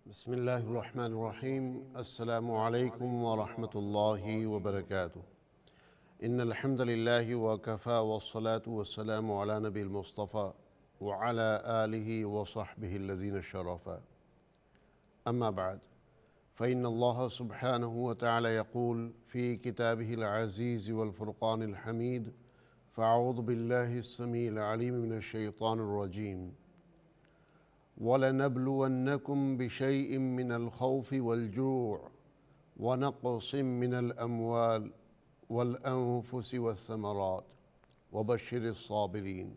بسم الله الرحمن الرحيم. السلام عليكم ورحمة الله وبركاته. إن الحمد لله وكفى والصلاة والسلام على نبي المصطفى وعلى آله وصحبه الذين الشرفا. أما بعد، فإن الله سبحانه وتعالى يقول في كتابه العزيز والفرقان الحميد: فأعوذ بالله السميع العليم من الشيطان الرجيم: وَلَنَبْلُوَنَّكُمْ بِشَيْءٍ مِّنَ الْخَوْفِ وَالْجُوعِ وَنَقْصٍ مِّنَ الْأَمْوَالِ وَالْأَنفُسِ وَالثَّمَرَاتِ وَبَشِّرِ الصَّابِرِينَ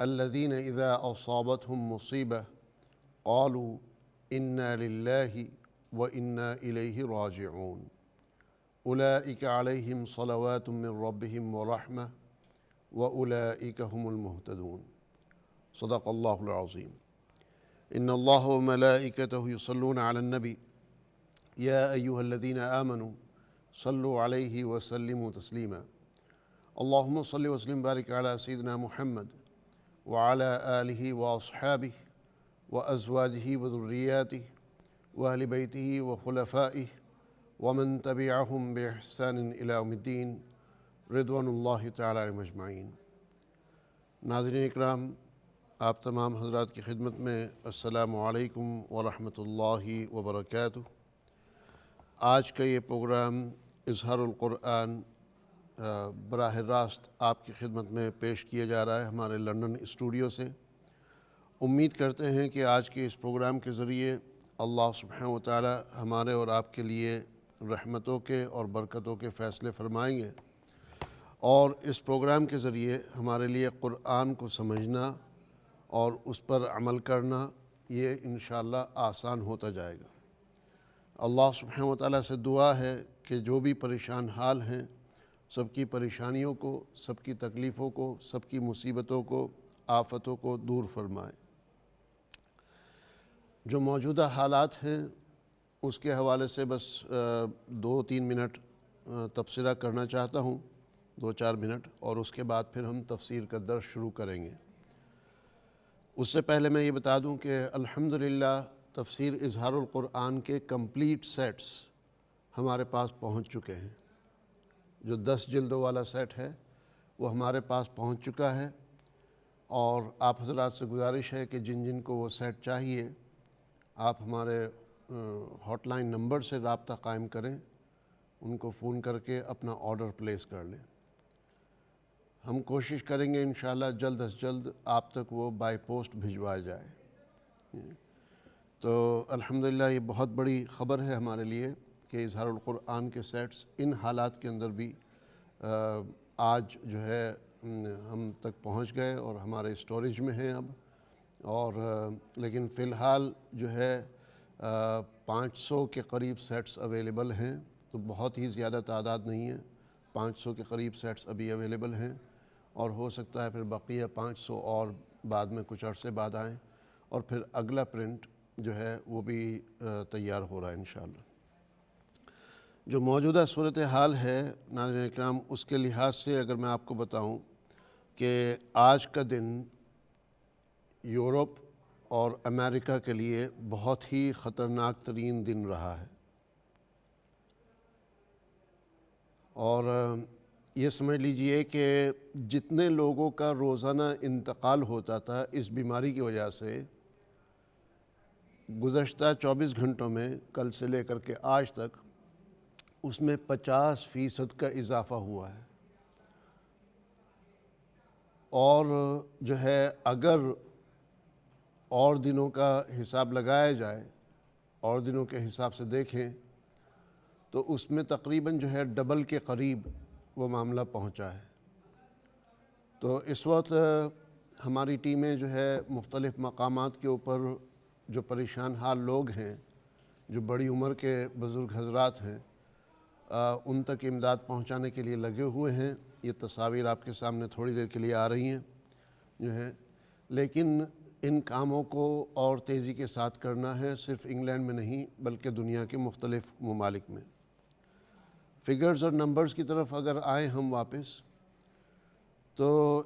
الَّذِينَ إِذَا أَصَابَتْهُم مُّصِيبَةٌ قَالُوا إِنَّا لِلَّهِ وَإِنَّا إِلَيْهِ رَاجِعُونَ أُولَٰئِكَ عَلَيْهِمْ صَلَوَاتٌ مِّن رَّبِّهِمْ وَرَحْمَةٌ وَأُولَٰئِكَ هُمُ المهتدون. صدق اللہ العظیم. ان اللہ وملائکتہ یصلون علی النبی یا ایہا الذین آمنوا صلوا علیہ وسلموا تسلیما. اللہم صل وسلم بارک علی سیدنا محمد وعلی آلہ واصحابہ وازواجہ وذریاتہ واہل بیتہ وخلفائہ ومن تبعہم بإحسان الی یوم الدین رضوان اللہ تعالی علیہم اجمعین. ناظرین اکرام، آپ تمام حضرات کی خدمت میں السلام علیکم ورحمۃ اللہ وبرکاتہ. آج کا یہ پروگرام اظہار القرآن براہ راست آپ کی خدمت میں پیش کیا جا رہا ہے ہمارے لندن اسٹوڈیو سے. امید کرتے ہیں کہ آج کے اس پروگرام کے ذریعے اللہ سبحانہ و تعالی ہمارے اور آپ کے لیے رحمتوں کے اور برکتوں کے فیصلے فرمائیں گے، اور اس پروگرام کے ذریعے ہمارے لیے قرآن کو سمجھنا اور اس پر عمل کرنا یہ انشاءاللہ آسان ہوتا جائے گا. اللہ سبحانہ و تعالیٰ سے دعا ہے کہ جو بھی پریشان حال ہیں سب کی پریشانیوں کو، سب کی تکلیفوں کو، سب کی مصیبتوں کو، آفتوں کو دور فرمائے. جو موجودہ حالات ہیں اس کے حوالے سے بس 2-3 منٹ تبصرہ کرنا چاہتا ہوں، 2-4 منٹ، اور اس کے بعد پھر ہم تفسیر کا درس شروع کریں گے. اس سے پہلے میں یہ بتا دوں کہ الحمدللہ تفسیر اظہار القرآن کے کمپلیٹ سیٹس ہمارے پاس پہنچ چکے ہیں. جو 10 جلدوں والا سیٹ ہے وہ ہمارے پاس پہنچ چکا ہے، اور آپ حضرات سے گزارش ہے کہ جن جن کو وہ سیٹ چاہیے آپ ہمارے ہاٹ لائن نمبر سے رابطہ قائم کریں، ان کو فون کر کے اپنا آرڈر پلیس کر لیں. ہم کوشش کریں گے انشاءاللہ جلد از جلد آپ تک وہ بائی پوسٹ بھجوایا جائے. تو الحمدللہ یہ بہت بڑی خبر ہے ہمارے لیے کہ اظہار القرآن کے سیٹس ان حالات کے اندر بھی آج جو ہے ہم تک پہنچ گئے اور ہمارے اسٹوریج میں ہیں اب. اور لیکن فی الحال جو ہے 500 کے قریب سیٹس اویلیبل ہیں، تو بہت ہی زیادہ تعداد نہیں ہے. 500 کے قریب سیٹس ابھی اویلیبل ہیں، اور ہو سکتا ہے پھر بقیہ 500 اور بعد میں کچھ عرصے بعد آئیں، اور پھر اگلا پرنٹ جو ہے وہ بھی تیار ہو رہا ہے انشاءاللہ. جو موجودہ صورتحال ہے ناظرین اکرام، اس کے لحاظ سے اگر میں آپ کو بتاؤں کہ آج کا دن یورپ اور امریکہ کے لیے بہت ہی خطرناک ترین دن رہا ہے. اور یہ سمجھ لیجئے کہ جتنے لوگوں کا روزانہ انتقال ہوتا تھا اس بیماری کی وجہ سے، گزشتہ 24 گھنٹوں میں کل سے لے کر کے آج تک اس میں 50% کا اضافہ ہوا ہے. اور جو ہے اگر اور دنوں کا حساب لگایا جائے، اور دنوں کے حساب سے دیکھیں تو اس میں تقریباً جو ہے ڈبل کے قریب وہ معاملہ پہنچا ہے. تو اس وقت ہماری ٹیمیں جو ہے مختلف مقامات کے اوپر جو پریشان حال لوگ ہیں، جو بڑی عمر کے بزرگ حضرات ہیں، ان تک امداد پہنچانے کے لیے لگے ہوئے ہیں. یہ تصاویر آپ کے سامنے تھوڑی دیر کے لیے آ رہی ہیں جو ہے، لیکن ان کاموں کو اور تیزی کے ساتھ کرنا ہے، صرف انگلینڈ میں نہیں بلکہ دنیا کے مختلف ممالک میں. فگرز اور نمبرز کی طرف اگر آئیں ہم واپس، تو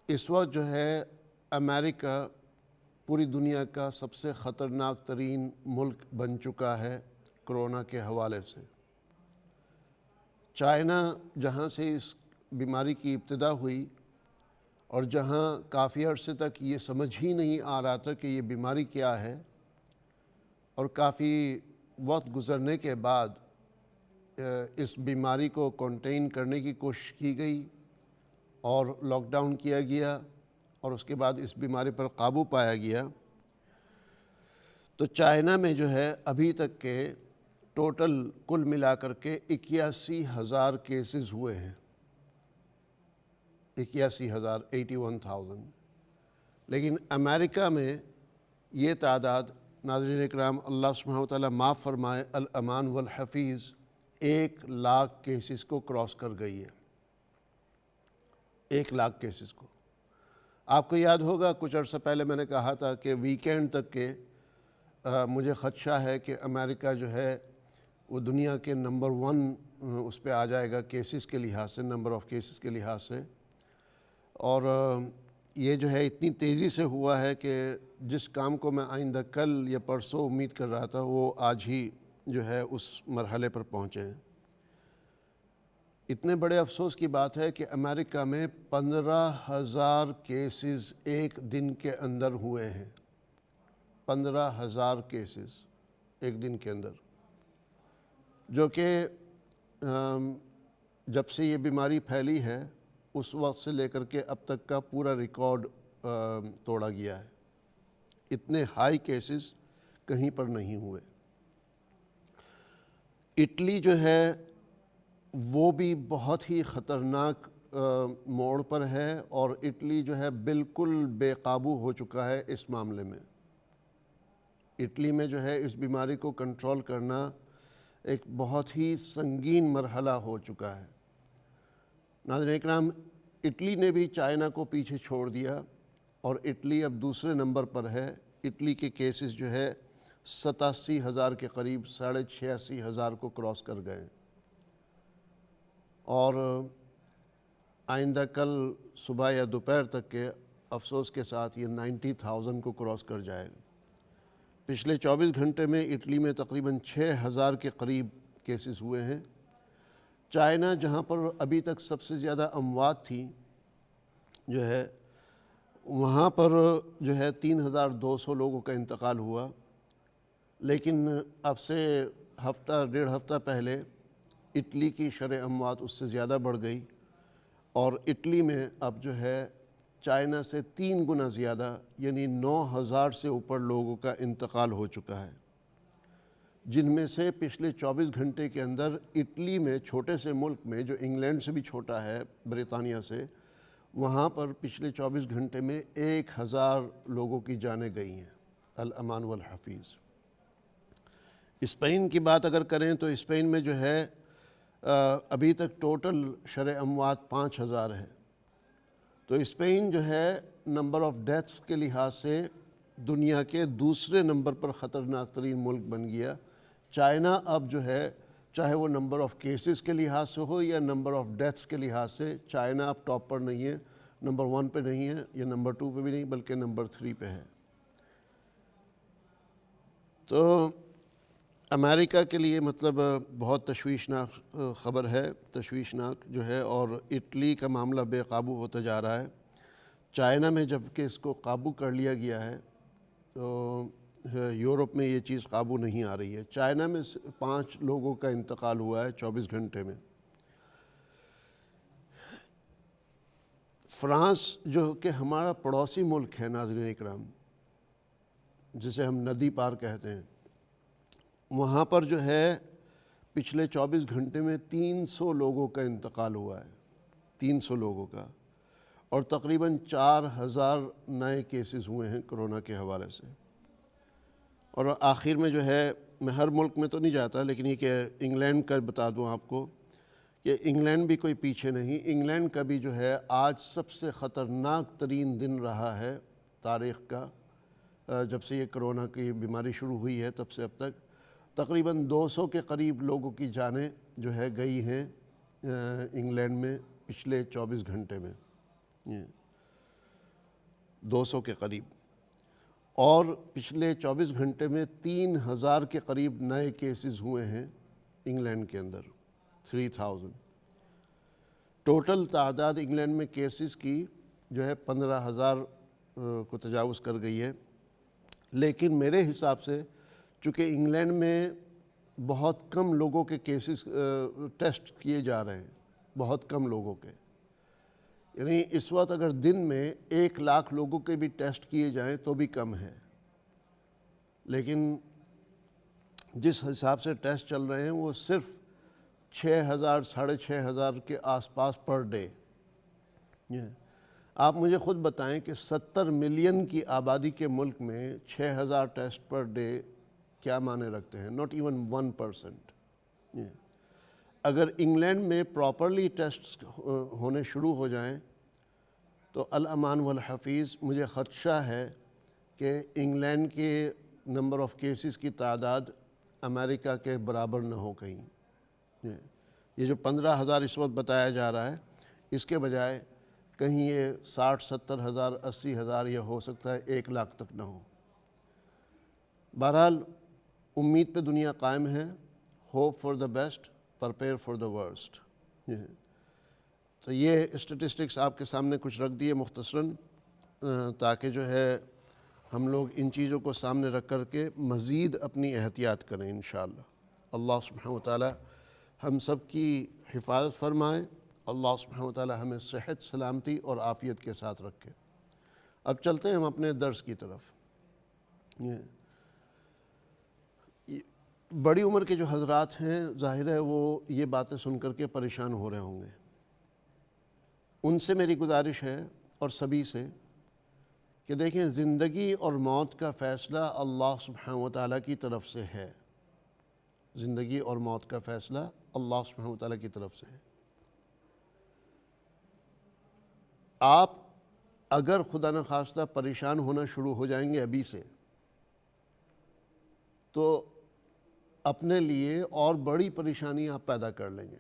اس وقت جو ہے امریکہ پوری دنیا کا سب سے خطرناک ترین ملک بن چکا ہے کرونا کے حوالے سے۔ چائنا جہاں سے اس بیماری کی ابتدا ہوئی اور جہاں کافی عرصے تک یہ سمجھ ہی نہیں آ رہا تھا کہ یہ بیماری کیا ہے، اور کافی وقت گزرنے کے بعد اس بیماری کو کنٹین کرنے کی کوشش کی گئی اور لاک ڈاؤن کیا گیا اور اس کے بعد اس بیماری پر قابو پایا گیا، تو چائنا میں جو ہے ابھی تک کے ٹوٹل کل ملا کر کے 81,000 کیسز ہوئے ہیں۔ 81,000 81,000۔ لیکن امریکہ میں یہ تعداد، ناظرین اکرام اللہ سبحانہ وتعالیٰ معاف فرمائے، الامان والحفیظ، 1,00,000 کیسز کو کراس کر گئی ہے۔ 1,00,000 کیسز کو۔ آپ کو یاد ہوگا کچھ عرصہ پہلے میں نے کہا تھا کہ ویکینڈ تک کے مجھے خدشہ ہے کہ امریکہ جو ہے وہ دنیا کے نمبر 1 اس پہ آ جائے گا کیسز کے لحاظ سے، نمبر آف کیسز کے لحاظ سے، اور یہ جو ہے اتنی تیزی سے ہوا ہے کہ جس کام کو میں آئندہ کل یا پرسوں امید کر رہا تھا وہ آج ہی جو ہے اس مرحلے پر پہنچے ہیں۔ اتنے بڑے افسوس کی بات ہے کہ امریکہ میں 15,000 کیسز ایک دن کے اندر ہوئے ہیں۔ 15,000 کیسز ایک دن کے اندر، جو کہ جب سے یہ بیماری پھیلی ہے اس وقت سے لے کر کے اب تک کا پورا ریکارڈ توڑا گیا ہے۔ اتنے ہائی کیسز کہیں پر نہیں ہوئے۔ اٹلی جو ہے وہ بھی بہت ہی خطرناک موڑ پر ہے، اور اٹلی جو ہے بالکل بے قابو ہو چکا ہے اس معاملے میں۔ اٹلی میں جو ہے اس بیماری کو کنٹرول کرنا ایک بہت ہی سنگین مرحلہ ہو چکا ہے۔ ناظرین اکرام، اٹلی نے بھی چائنا کو پیچھے چھوڑ دیا اور اٹلی اب دوسرے نمبر پر ہے۔ اٹلی کے کیسز جو ہے 87,000 کے قریب، 86,500 کو کراس کر گئے، اور آئندہ کل صبح یا دوپہر تک کے افسوس کے ساتھ یہ 90,000 کو کراس کر جائے گا۔ پچھلے 24 گھنٹے میں اٹلی میں تقریباً 6,000 کے قریب کیسز ہوئے ہیں۔ چائنا جہاں پر ابھی تک سب سے زیادہ اموات تھیں جو ہے، وہاں پر جو ہے 3,200 لوگوں کا انتقال ہوا، لیکن اب سے ہفتہ ڈیڑھ ہفتہ پہلے اٹلی کی شرح اموات اس سے زیادہ بڑھ گئی، اور اٹلی میں اب جو ہے چائنا سے 3 گنا زیادہ، یعنی 9,000 سے اوپر لوگوں کا انتقال ہو چکا ہے، جن میں سے پچھلے 24 گھنٹے کے اندر اٹلی میں، چھوٹے سے ملک میں جو انگلینڈ سے بھی چھوٹا ہے، برطانیہ سے، وہاں پر پچھلے 24 گھنٹے میں 1,000 لوگوں کی جانیں گئی ہیں۔ الامان والحفیظ۔ اسپین کی بات اگر کریں تو اسپین میں جو ہے ابھی تک ٹوٹل شرح اموات 5,000 ہے، تو اسپین جو ہے نمبر آف ڈیتھس کے لحاظ سے دنیا کے دوسرے نمبر پر خطرناک ترین ملک بن گیا۔ چائنا اب جو ہے، چاہے وہ نمبر آف کیسز کے لحاظ سے ہو یا نمبر آف ڈیتھس کے لحاظ سے، چائنا اب ٹاپ پر نہیں ہے، نمبر 1 پہ نہیں ہے، یا نمبر 2 پہ بھی نہیں، بلکہ نمبر 3 پہ ہے۔ تو امریکہ کے لیے مطلب بہت تشویشناک خبر ہے، تشویشناک جو ہے، اور اٹلی کا معاملہ بے قابو ہوتا جا رہا ہے۔ چائنا میں جب کہ اس کو قابو کر لیا گیا ہے تو یورپ میں یہ چیز قابو نہیں آ رہی ہے۔ چائنا میں 5 لوگوں کا انتقال ہوا ہے 24 گھنٹے میں۔ فرانس جو کہ ہمارا پڑوسی ملک ہے ناظرین اکرام، جسے ہم ندی پار کہتے ہیں، وہاں پر جو ہے پچھلے 24 گھنٹے میں 300 لوگوں کا انتقال ہوا ہے، 300 لوگوں کا، اور تقریباً 4,000 نئے کیسز ہوئے ہیں کرونا کے حوالے سے۔ اور آخر میں جو ہے، میں ہر ملک میں تو نہیں جاتا، لیکن یہ کہ انگلینڈ کا بتا دوں آپ کو کہ انگلینڈ بھی کوئی پیچھے نہیں۔ انگلینڈ کا بھی جو ہے آج سب سے خطرناک ترین دن رہا ہے تاریخ کا، جب سے یہ کرونا کی بیماری شروع ہوئی ہے تب سے اب تک تقریباً 200 کے قریب لوگوں کی جانیں جو ہے گئی ہیں انگلینڈ میں پچھلے 24 گھنٹے میں، 200 کے قریب۔ اور پچھلے 24 گھنٹے میں 3000 کے قریب نئے کیسز ہوئے ہیں انگلینڈ کے اندر، 3000۔ ٹوٹل تعداد انگلینڈ میں کیسز کی جو ہے 15,000 کو تجاوز کر گئی ہے۔ لیکن میرے حساب سے چونکہ انگلینڈ میں بہت کم لوگوں کے کیسز ٹیسٹ کیے جا رہے ہیں، بہت کم لوگوں کے، یعنی اس وقت اگر دن میں 1 لاکھ لوگوں کے بھی ٹیسٹ کیے جائیں تو بھی کم ہے، لیکن جس حساب سے ٹیسٹ چل رہے ہیں وہ صرف 6,000 6,500 کے آس پاس پر ڈے۔ آپ مجھے خود بتائیں کہ 70 ملین کی آبادی کے ملک میں 6,000 ٹیسٹ پر ڈے کیا معنی رکھتے ہیں؟ not even 1%۔ اگر انگلینڈ میں پراپرلی ٹیسٹ ہونے شروع ہو جائیں تو الامان والحفیظ مجھے خدشہ ہے کہ انگلینڈ کے نمبر آف کیسز کی تعداد امریکہ کے برابر نہ ہو کہیں۔ یہ جو 15,000 اس وقت بتایا جا رہا ہے، اس کے بجائے کہیں یہ 60 70 ہزار 80 ہزار یا ہو سکتا ہے 1 لاکھ تک نہ ہو۔ بہرحال امید پہ دنیا قائم ہے، hope for the best, prepare for the worst. تو یہ اسٹیٹسٹکس آپ کے سامنے کچھ رکھ دیے مختصراً، تاکہ جو ہے ہم لوگ ان چیزوں کو سامنے رکھ کر کے مزید اپنی احتیاط کریں انشاءاللہ۔ اللہ سبحانہ وتعالی ہم سب کی حفاظت فرمائے، اللہ سبحانہ وتعالی ہمیں صحت، سلامتی اور عافیت کے ساتھ رکھے۔ اب چلتے ہیں ہم اپنے درس کی طرف۔ بڑی عمر کے جو حضرات ہیں ظاہر ہے وہ یہ باتیں سن کر کے پریشان ہو رہے ہوں گے۔ ان سے میری گزارش ہے اور سبھی سے کہ دیکھیں، زندگی اور موت کا فیصلہ اللہ سبحانہ وتعالی کی طرف سے ہے۔ زندگی اور موت کا فیصلہ اللہ سبحانہ وتعالی کی طرف سے ہے۔ آپ اگر خدا نخواستہ پریشان ہونا شروع ہو جائیں گے ابھی سے، تو اپنے لیے اور بڑی پریشانی آپ پیدا کر لیں گے۔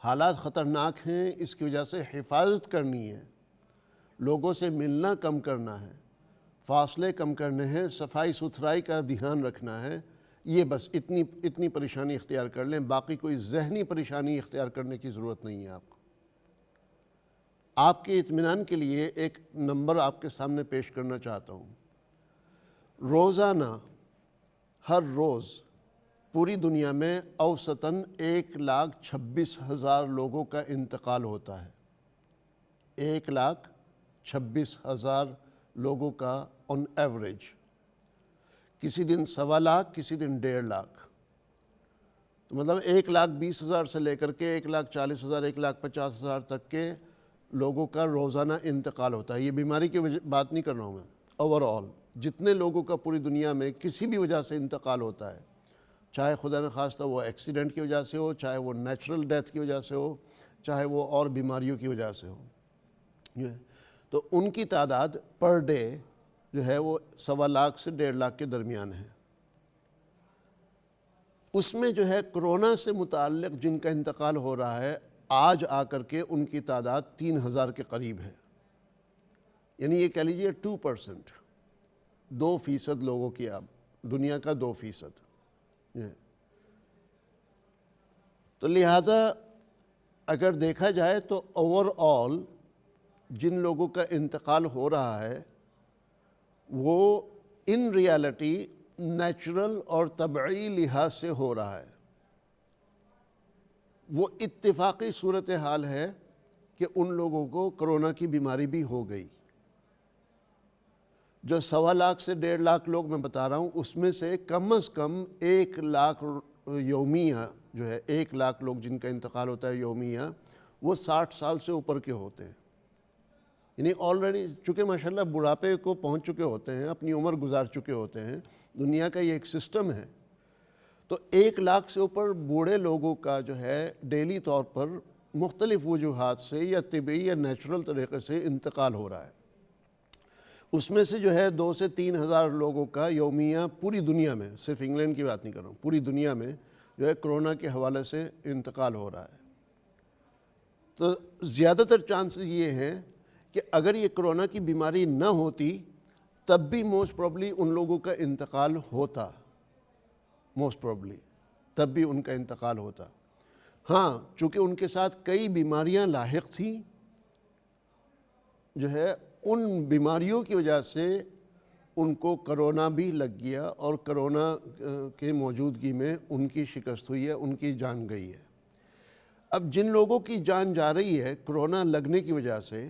حالات خطرناک ہیں، اس کی وجہ سے حفاظت کرنی ہے، لوگوں سے ملنا کم کرنا ہے، فاصلے کم کرنے ہیں، صفائی ستھرائی کا دھیان رکھنا ہے۔ یہ بس اتنی پریشانی اختیار کر لیں، باقی کوئی ذہنی پریشانی اختیار کرنے کی ضرورت نہیں ہے آپ کو۔ آپ کے اطمینان کے لیے ایک نمبر آپ کے سامنے پیش کرنا چاہتا ہوں۔ روزانہ ہر روز پوری دنیا میں اوسطاً 1,26,000 لوگوں کا انتقال ہوتا ہے۔ 1,26,000 لوگوں کا آن ایوریج، کسی دن 1.25 لاکھ، کسی دن 1.5 لاکھ، تو مطلب 1,20,000 سے لے کر کے 1,40,000 1,50,000 تک کے لوگوں کا روزانہ انتقال ہوتا ہے۔ یہ بیماری کی بات نہیں کر رہا ہوں میں، اوور آل جتنے لوگوں کا پوری دنیا میں کسی بھی وجہ سے انتقال ہوتا ہے، چاہے خدا نخواستہ وہ ایکسیڈنٹ کی وجہ سے ہو، چاہے وہ نیچرل ڈیتھ کی وجہ سے ہو، چاہے وہ اور بیماریوں کی وجہ سے ہو، تو ان کی تعداد پر ڈے جو ہے وہ 1.25 لاکھ سے 1.5 لاکھ کے درمیان ہے۔ اس میں جو ہے کرونا سے متعلق جن کا انتقال ہو رہا ہے، آج آ کر کے ان کی تعداد 3,000 کے قریب ہے، یعنی یہ کہہ لیجئے 2%، 2% لوگوں کی اب دنیا کا 2%۔ تو لہذا اگر دیکھا جائے تو اوور آل جن لوگوں کا انتقال ہو رہا ہے وہ ان ریالٹی نیچرل اور طبعی لحاظ سے ہو رہا ہے۔ وہ اتفاقی صورتحال ہے کہ ان لوگوں کو کرونا کی بیماری بھی ہو گئی۔ جو 1.25 لاکھ سے 1.5 لاکھ لوگ میں بتا رہا ہوں، اس میں سے کم از کم 1 لاکھ یومیہ جو ہے، 1 لاکھ لوگ جن کا انتقال ہوتا ہے یومیہ، وہ 60 سال سے اوپر کے ہوتے ہیں، یعنی آلریڈی چونکہ ماشاءاللہ بڑھاپے کو پہنچ چکے ہوتے ہیں، اپنی عمر گزار چکے ہوتے ہیں۔ دنیا کا یہ ایک سسٹم ہے۔ تو 1 لاکھ سے اوپر بوڑھے لوگوں کا جو ہے ڈیلی طور پر مختلف وجوہات سے یا طبعی یا نیچرل طریقے سے انتقال ہو رہا ہے۔ اس میں سے جو ہے 2 سے 3 ہزار لوگوں کا یومیہ پوری دنیا میں، صرف انگلینڈ کی بات نہیں کر رہا ہوں، پوری دنیا میں جو ہے کرونا کے حوالے سے انتقال ہو رہا ہے۔ تو زیادہ تر چانسز یہ ہیں کہ اگر یہ کرونا کی بیماری نہ ہوتی تب بھی موسٹ پروبلی ان لوگوں کا انتقال ہوتا، موسٹ پروبلی تب بھی ان کا انتقال ہوتا۔ ہاں، چونکہ ان کے ساتھ کئی بیماریاں لاحق تھیں، جو ہے ان بیماریوں کی وجہ سے ان کو کرونا بھی لگ گیا، اور کرونا کے موجودگی میں ان کی شکست ہوئی ہے، ان کی جان گئی ہے۔ اب جن لوگوں کی جان جا رہی ہے کرونا لگنے کی وجہ سے،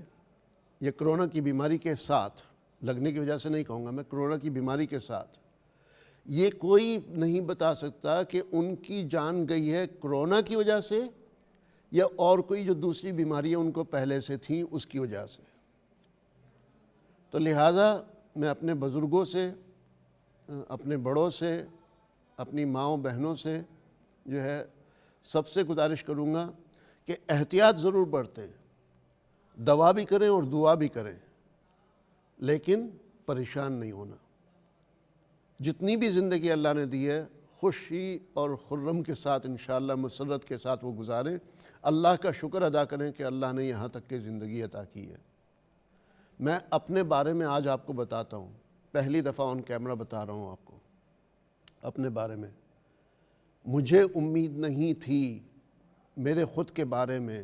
یا کرونا کی بیماری کے ساتھ، لگنے کی وجہ سے نہیں کہوں گا میں، کرونا کی بیماری کے ساتھ، یہ کوئی نہیں بتا سکتا کہ ان کی جان گئی ہے کرونا کی وجہ سے یا اور کوئی جو دوسری بیماریاں ان کو پہلے سے تھیں اس کی وجہ سے۔ تو لہٰذا میں اپنے بزرگوں سے، اپنے بڑوں سے، اپنی ماؤں بہنوں سے جو ہے سب سے گزارش کروں گا کہ احتیاط ضرور برتیں، دوا بھی کریں اور دعا بھی کریں، لیکن پریشان نہیں ہونا۔ جتنی بھی زندگی اللہ نے دی ہے خوشی اور خرم کے ساتھ انشاءاللہ مسرت کے ساتھ وہ گزاریں، اللہ کا شکر ادا کریں کہ اللہ نے یہاں تک کی زندگی عطا کی ہے۔ میں اپنے بارے میں آج آپ کو بتاتا ہوں، پہلی دفعہ آن کیمرہ بتا رہا ہوں آپ کو اپنے بارے میں۔ مجھے امید نہیں تھی میرے خود کے بارے میں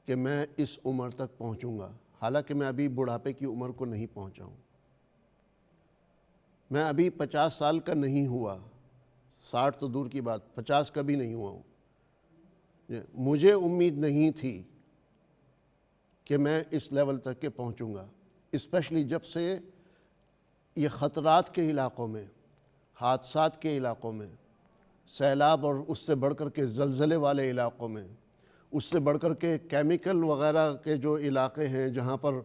کہ میں اس عمر تک پہنچوں گا، حالانکہ میں ابھی بڑھاپے کی عمر کو نہیں پہنچا ہوں، میں ابھی 50 سال کا نہیں ہوا، 60 تو دور کی بات، 50 کا بھی نہیں ہوا ہوں۔ مجھے امید نہیں تھی کہ میں اس لیول تک کے پہنچوں گا، اسپیشلی جب سے یہ خطرات کے علاقوں میں، حادثات کے علاقوں میں، سیلاب اور اس سے بڑھ کر کے زلزلے والے علاقوں میں، اس سے بڑھ کر کے کیمیکل وغیرہ کے جو علاقے ہیں جہاں پر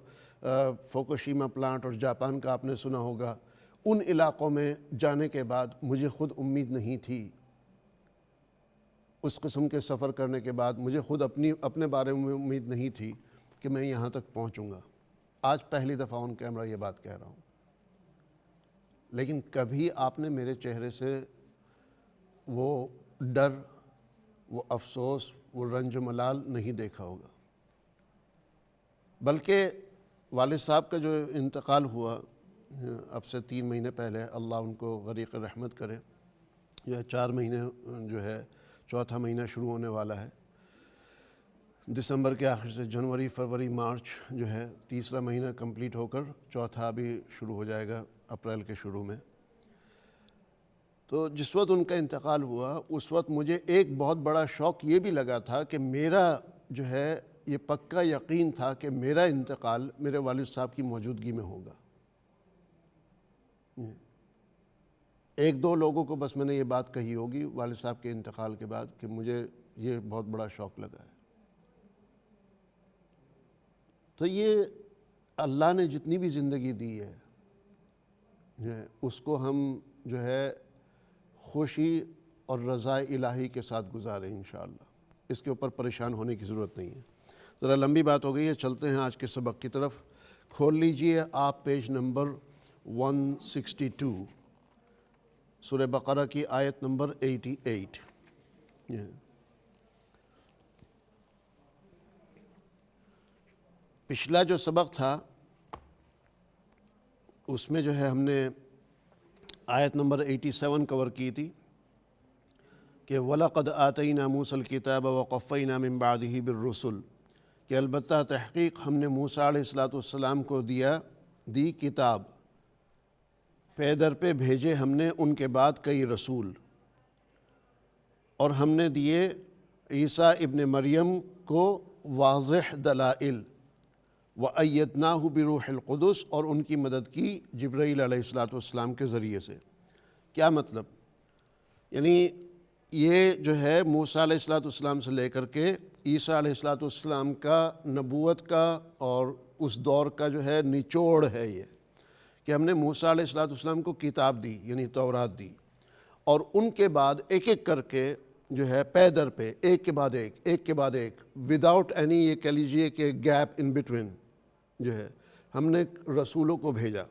فوکوشیما پلانٹ اور جاپان کا آپ نے سنا ہوگا، ان علاقوں میں جانے کے بعد مجھے خود امید نہیں تھی، اس قسم کے سفر کرنے کے بعد مجھے خود اپنے بارے میں امید نہیں تھی کہ میں یہاں تک پہنچوں گا۔ آج پہلی دفعہ آن کیمرہ یہ بات کہہ رہا ہوں، لیکن کبھی آپ نے میرے چہرے سے وہ ڈر، وہ افسوس، وہ رنج و ملال نہیں دیکھا ہوگا، بلکہ والد صاحب کا جو انتقال ہوا اب سے 3 مہینے پہلے، اللہ ان کو غریق رحمت کرے، یہ 4 مہینے جو ہے، چوتھا مہینہ شروع ہونے والا ہے، دسمبر کے آخر سے جنوری، فروری، مارچ جو ہے، تیسرا مہینہ کمپلیٹ ہو کر چوتھا بھی شروع ہو جائے گا اپریل کے شروع میں۔ تو جس وقت ان کا انتقال ہوا اس وقت مجھے ایک بہت بڑا شوق یہ بھی لگا تھا کہ میرا جو ہے یہ پکا یقین تھا کہ میرا انتقال میرے والد صاحب کی موجودگی میں ہوگا۔ 1-2 لوگوں کو بس میں نے یہ بات کہی ہوگی والد صاحب کے انتقال کے بعد کہ مجھے یہ بہت بڑا شوق لگا ہے۔ تو یہ اللہ نے جتنی بھی زندگی دی ہے اس کو ہم جو ہے خوشی اور رضا الہی کے ساتھ گزاریں انشاءاللہ، اس کے اوپر پریشان ہونے کی ضرورت نہیں ہے۔ ذرا لمبی بات ہو گئی ہے، چلتے ہیں آج کے سبق کی طرف۔ کھول لیجئے آپ پیج نمبر 162، سورہ بقرہ کی آیت نمبر 88۔ پچھلا جو سبق تھا اس میں جو ہے ہم نے آیت نمبر 87 کور کی تھی کہ وَلَقَدْ آتَيْنَا مُوسَى الْكِتَابَ وَقَفَّيْنَا مِن بَعْدِهِ بِالرُّسُلِ، کہ البتہ تحقیق ہم نے موسیٰ علیہ السلام کو دی کتاب، پے در پہ بھیجے ہم نے ان کے بعد کئی رسول، اور ہم نے دیے عیسیٰ ابن مریم کو واضح دلائل، وَأَيَّدْنَاهُ بِرُوحِ الْقُدُسِ، اور ان کی مدد کی جبرائیل علیہ السلام کے ذریعے سے۔ کیا مطلب؟ یعنی یہ جو ہے موسیٰ علیہ السلام سے لے کر کے عیسیٰ علیہ السلام کا نبوت کا اور اس دور کا جو ہے نچوڑ ہے یہ، کہ ہم نے موسیٰ علیہ السلام کو کتاب دی، یعنی تورات دی، اور ان کے بعد ایک ایک کر کے جو ہے پے در پہ، ایک کے بعد ایک، ایک کے بعد ایک، وداؤٹ اینی یہ کہہ لیجئے کہ گیپ ان بٹوین، جو ہے ہم نے رسولوں کو بھیجا،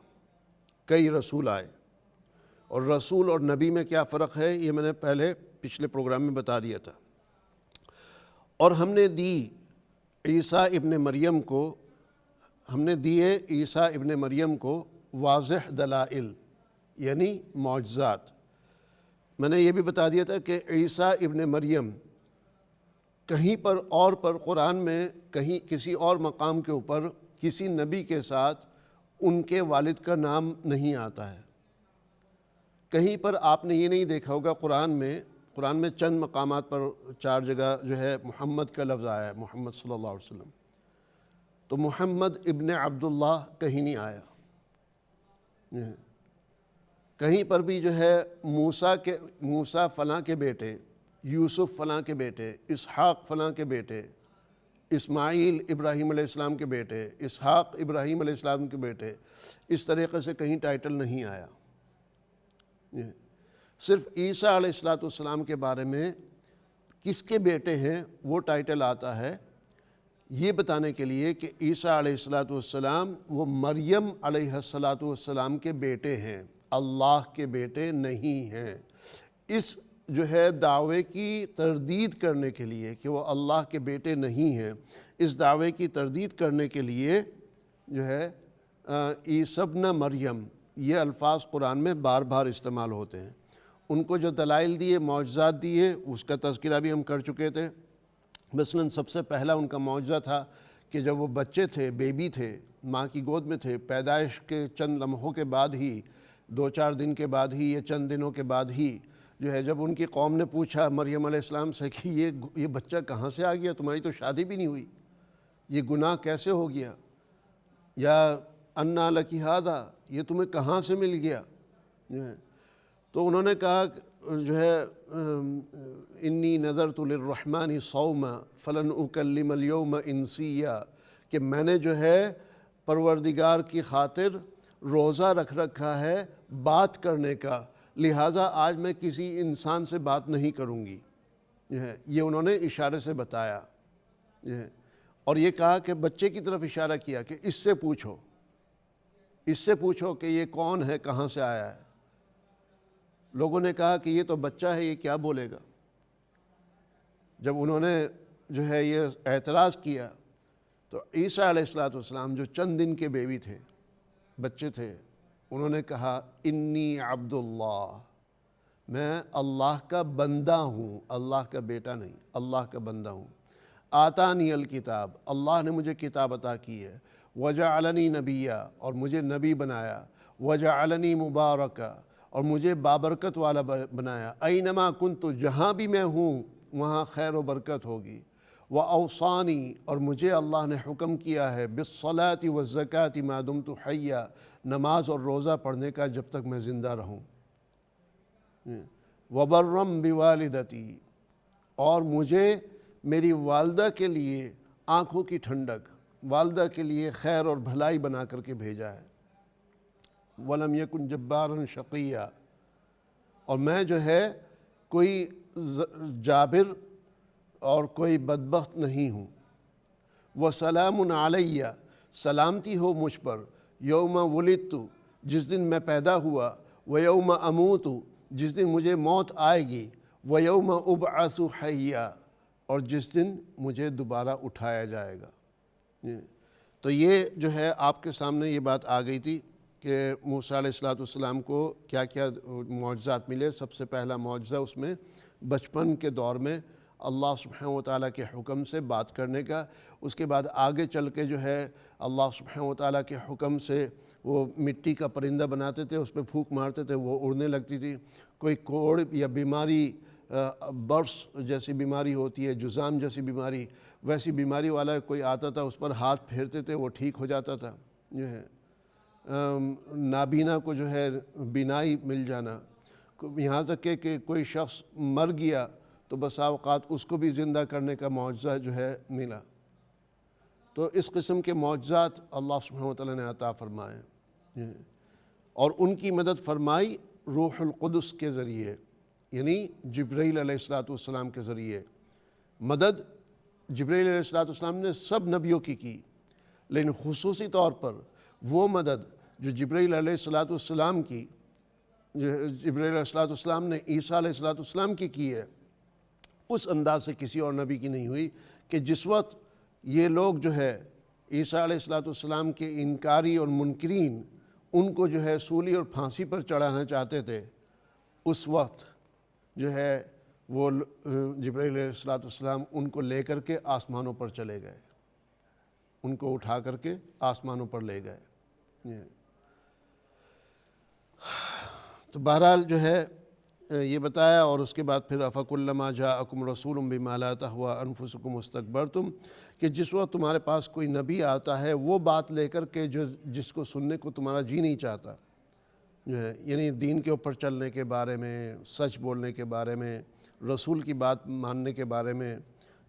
کئی رسول آئے۔ اور رسول اور نبی میں کیا فرق ہے یہ میں نے پچھلے پروگرام میں بتا دیا تھا۔ اور ہم نے دی عیسیٰ ابن مریم کو، ہم نے دیے عیسیٰ ابن مریم کو واضح دلائل یعنی معجزات۔ میں نے یہ بھی بتا دیا تھا کہ عیسیٰ ابن مریم کہیں پر قرآن میں کہیں کسی اور مقام کے اوپر کسی نبی کے ساتھ ان کے والد کا نام نہیں آتا ہے۔ کہیں پر آپ نے یہ نہیں دیکھا ہوگا قرآن میں چند مقامات پر 4 جگہ جو ہے محمد کا لفظ آیا ہے، محمد صلی اللہ علیہ وسلم، تو محمد ابن عبداللہ کہیں نہیں آیا۔ کہیں پر بھی جو ہے موسیٰ فلاں کے بیٹے، یوسف فلاں کے بیٹے، اسحاق فلاں کے بیٹے، اسماعیل ابراہیم علیہ السلام کے بیٹے، اسحاق ابراہیم علیہ السلام کے بیٹے، اس طریقے سے کہیں ٹائٹل نہیں آیا۔ صرف عیسیٰ علیہ السلام کے بارے میں کس کے بیٹے ہیں وہ ٹائٹل آتا ہے، یہ بتانے کے لیے کہ عیسیٰ علیہ السلام وہ مریم علیہ السلام کے بیٹے ہیں، اللہ کے بیٹے نہیں ہیں۔ اس جو ہے دعوے کی تردید کرنے کے لیے کہ وہ اللہ کے بیٹے نہیں ہیں، اس دعوے کی تردید کرنے کے لیے جو ہے عیسی ابن مریم یہ الفاظ قرآن میں بار بار استعمال ہوتے ہیں۔ ان کو جو دلائل دیے، معجزات دیے، اس کا تذکرہ بھی ہم کر چکے تھے۔ مثلاً سب سے پہلا ان کا معجزہ تھا کہ جب وہ بچے تھے، بیبی تھے، ماں کی گود میں تھے، پیدائش کے چند لمحوں کے بعد ہی، 2-4 دن کے بعد ہی، یا چند دنوں کے بعد ہی جو ہے جب ان کی قوم نے پوچھا مریم علیہ السلام سے کہ یہ بچہ کہاں سے آ گیا، تمہاری تو شادی بھی نہیں ہوئی، یہ گناہ کیسے ہو گیا، یا انا لکی ھذا، یہ تمہیں کہاں سے مل گیا جو ہے، تو انہوں نے کہا جو ہے انی نذرت للرحمن صوما فلن اکلم اليوم انسیا، کہ میں نے جو ہے پروردگار کی خاطر روزہ رکھ رکھا ہے بات کرنے کا، لہٰذا آج میں کسی انسان سے بات نہیں کروں گی جو ہے، یہ انہوں نے اشارے سے بتایا جو ہے، اور یہ کہا کہ بچے کی طرف اشارہ کیا کہ اس سے پوچھو کہ یہ کون ہے، کہاں سے آیا ہے۔ لوگوں نے کہا کہ یہ تو بچہ ہے، یہ کیا بولے گا۔ جب انہوں نے جو ہے یہ اعتراض کیا تو عیسیٰ علیہ السلام جو چند دن کے بیبی تھے، بچے تھے، انہوں نے کہا انی عبد اللہ، میں اللہ کا بندہ ہوں، اللہ کا بیٹا نہیں، اللہ کا بندہ ہوں۔ آتانی الکتاب، اللہ نے مجھے کتاب عطا کی ہے، وجعلنی نبیّا، اور مجھے نبی بنایا، وجعلنی مبارکا، اور مجھے بابرکت والا بنایا، اینما کنت، جہاں بھی میں ہوں وہاں خیر و برکت ہوگی، وأوصانی، اور مجھے اللہ نے حکم کیا ہے بالصلاۃ والزکاۃ ما دمت حیا، نماز اور روزہ پڑھنے کا جب تک میں زندہ رہوں، وبرم بوالدتی، اور مجھے میری والدہ کے لیے آنکھوں کی ٹھنڈک، والدہ کے لیے خیر اور بھلائی بنا کر کے بھیجا ہے، ولم یکن جبارا شقیا، اور میں جو ہے کوئی جابر اور کوئی بدبخت نہیں ہوں، وسلام علیہ، سلامتی ہو مجھ پر، یوم ولدت، جس دن میں پیدا ہوا، ویوم اموت، جس دن مجھے موت آئے گی، ویوم ابعث حیا، اور جس دن مجھے دوبارہ اٹھایا جائے گا۔ تو یہ جو ہے آپ کے سامنے یہ بات آ گئی تھی کہ موسیٰ علیہ السلام کو کیا کیا معجزات ملے۔ سب سے پہلا معجزہ اس میں بچپن کے دور میں اللہ سبحانہ وتعالیٰ کے حکم سے بات کرنے کا، اس کے بعد آگے چل کے جو ہے اللہ سبحانہ وتعالیٰ کے حکم سے وہ مٹی کا پرندہ بناتے تھے، اس پہ پھونک مارتے تھے، وہ اڑنے لگتی تھی۔ کوئی کوڑ یا بیماری، برس جیسی بیماری ہوتی ہے، جذام جیسی بیماری، ویسی بیماری والا کوئی آتا تھا، اس پر ہاتھ پھیرتے تھے وہ ٹھیک ہو جاتا تھا جو ہے۔ نابینا کو جو ہے بینائی مل جانا، یہاں تک کہ کوئی شخص مر گیا تو بسا اوقات اس کو بھی زندہ کرنے کا معجزہ جو ہے ملا۔ تو اس قسم کے معجزات اللہ سبحانہ وتعالیٰ نے عطا فرمائے، اور ان کی مدد فرمائی روح القدس کے ذریعے، یعنی جبرائیل علیہ السلام کے ذریعے۔ مدد جبرائیل علیہ السلام نے سب نبیوں کی، لیکن خصوصی طور پر وہ مدد جو جبرائیل علیہ السلام کی، جبرائیل علیہ السلام نے عیسیٰ علیہ السلام کی ہے، اس انداز سے کسی اور نبی کی نہیں ہوئی کہ جس وقت یہ لوگ جو ہے عیسیٰ علیہ السلام کے انکاری اور منکرین ان کو جو ہے سولی اور پھانسی پر چڑھانا چاہتے تھے، اس وقت جو ہے وہ جبرائیل علیہ السلام ان کو لے کر کے آسمانوں پر چلے گئے، ان کو اٹھا کر کے آسمانوں پر لے گئے۔ تو بہرحال جو ہے یہ بتایا، اور اس کے بعد پھر أَفَكُلَّمَا جَاءَكُمْ رَسُولٌ بِمَا لَا تَهْوَىٰ أَنفُسُكُمُ اسْتَكْبَرْتُمْ، کہ جس وقت تمہارے پاس کوئی نبی آتا ہے وہ بات لے کر کے جس کو سننے کو تمہارا جی نہیں چاہتا، جو ہے یعنی دین کے اوپر چلنے کے بارے میں، سچ بولنے کے بارے میں، رسول کی بات ماننے کے بارے میں،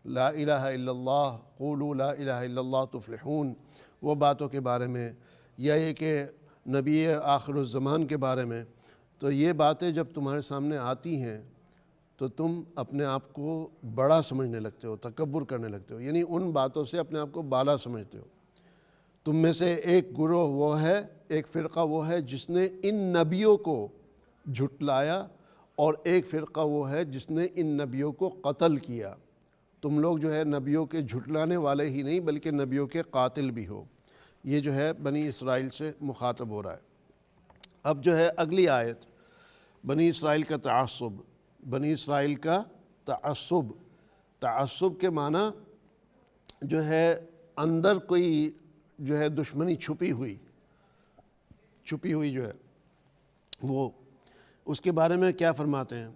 لا الہ الا اللہ، قولوا لا الہ الا اللہ تفلحون، وہ باتوں کے بارے میں، یا یہ کہ نبی آخر الزمان کے بارے میں، تو یہ باتیں جب تمہارے سامنے آتی ہیں تو تم اپنے آپ کو بڑا سمجھنے لگتے ہو، تکبر کرنے لگتے ہو، یعنی ان باتوں سے اپنے آپ کو بالا سمجھتے ہو۔ تم میں سے ایک گروہ وہ ہے، ایک فرقہ وہ ہے جس نے ان نبیوں کو جھٹلایا، اور ایک فرقہ وہ ہے جس نے ان نبیوں کو قتل کیا۔ تم لوگ جو ہے نبیوں کے جھٹلانے والے ہی نہیں بلکہ نبیوں کے قاتل بھی ہو۔ یہ جو ہے بنی اسرائیل سے مخاطب ہو رہا ہے۔ اب جو ہے اگلی آیت، بنی اسرائیل کا تعصب، بنی اسرائیل کا تعصب، تعصب کے معنی جو ہے اندر کوئی جو ہے دشمنی چھپی ہوئی جو ہے وہ، اس کے بارے میں کیا فرماتے ہیں؟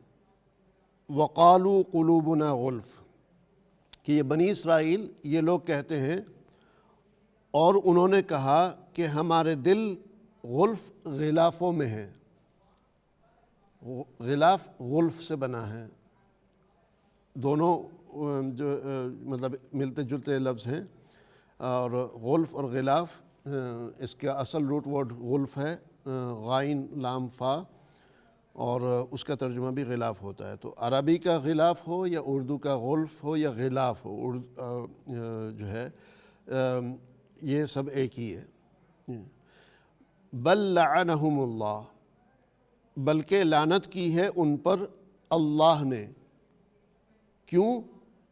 وَقَالُوا قُلُوبُنَا غُلْف، کہ یہ بنی اسرائیل یہ لوگ کہتے ہیں، اور انہوں نے کہا کہ ہمارے دل غلف غلافوں میں ہیں۔ غلاف غلف سے بنا ہے، دونوں جو مطلب ملتے جلتے لفظ ہیں، اور غلف اور غلاف اس کا اصل روٹ ورڈ غلف ہے، غائن لام فا، اور اس کا ترجمہ بھی غلاف ہوتا ہے۔ تو عربی کا غلاف ہو یا اردو کا غلف ہو یا غلاف ہو، جو ہے یہ سب ایک ہی ہے۔ بل لعنہم اللہ، بلکہ لعنت کی ہے ان پر اللہ نے، کیوں؟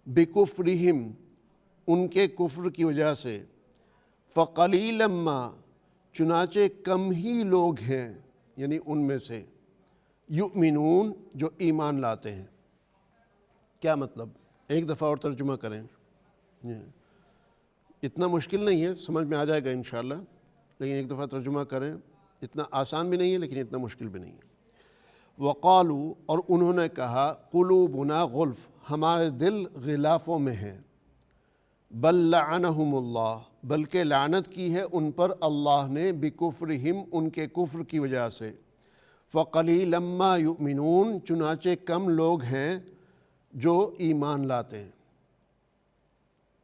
بکفرہم، ان کے کفر کی وجہ سے، فقلیلا ما، چنانچہ کم ہی لوگ ہیں، یعنی ان میں سے، یؤمنون، جو ایمان لاتے ہیں۔ کیا مطلب؟ ایک دفعہ اور ترجمہ کریں، اتنا مشکل نہیں ہے، سمجھ میں آ جائے گا انشاءاللہ، لیکن ایک دفعہ ترجمہ کریں، اتنا آسان بھی نہیں ہے لیکن اتنا مشکل بھی نہیں ہے۔ وقالوا، اور انہوں نے کہا، قلوبنا غلف، ہمارے دل غلافوں میں ہیں، بل لعنہم اللہ، بلکہ لعنت کی ہے ان پر اللہ نے، بکفرہم، ان کے کفر کی وجہ سے، فقلیلا ما یؤمنون، چنانچہ کم لوگ ہیں جو ایمان لاتے ہیں،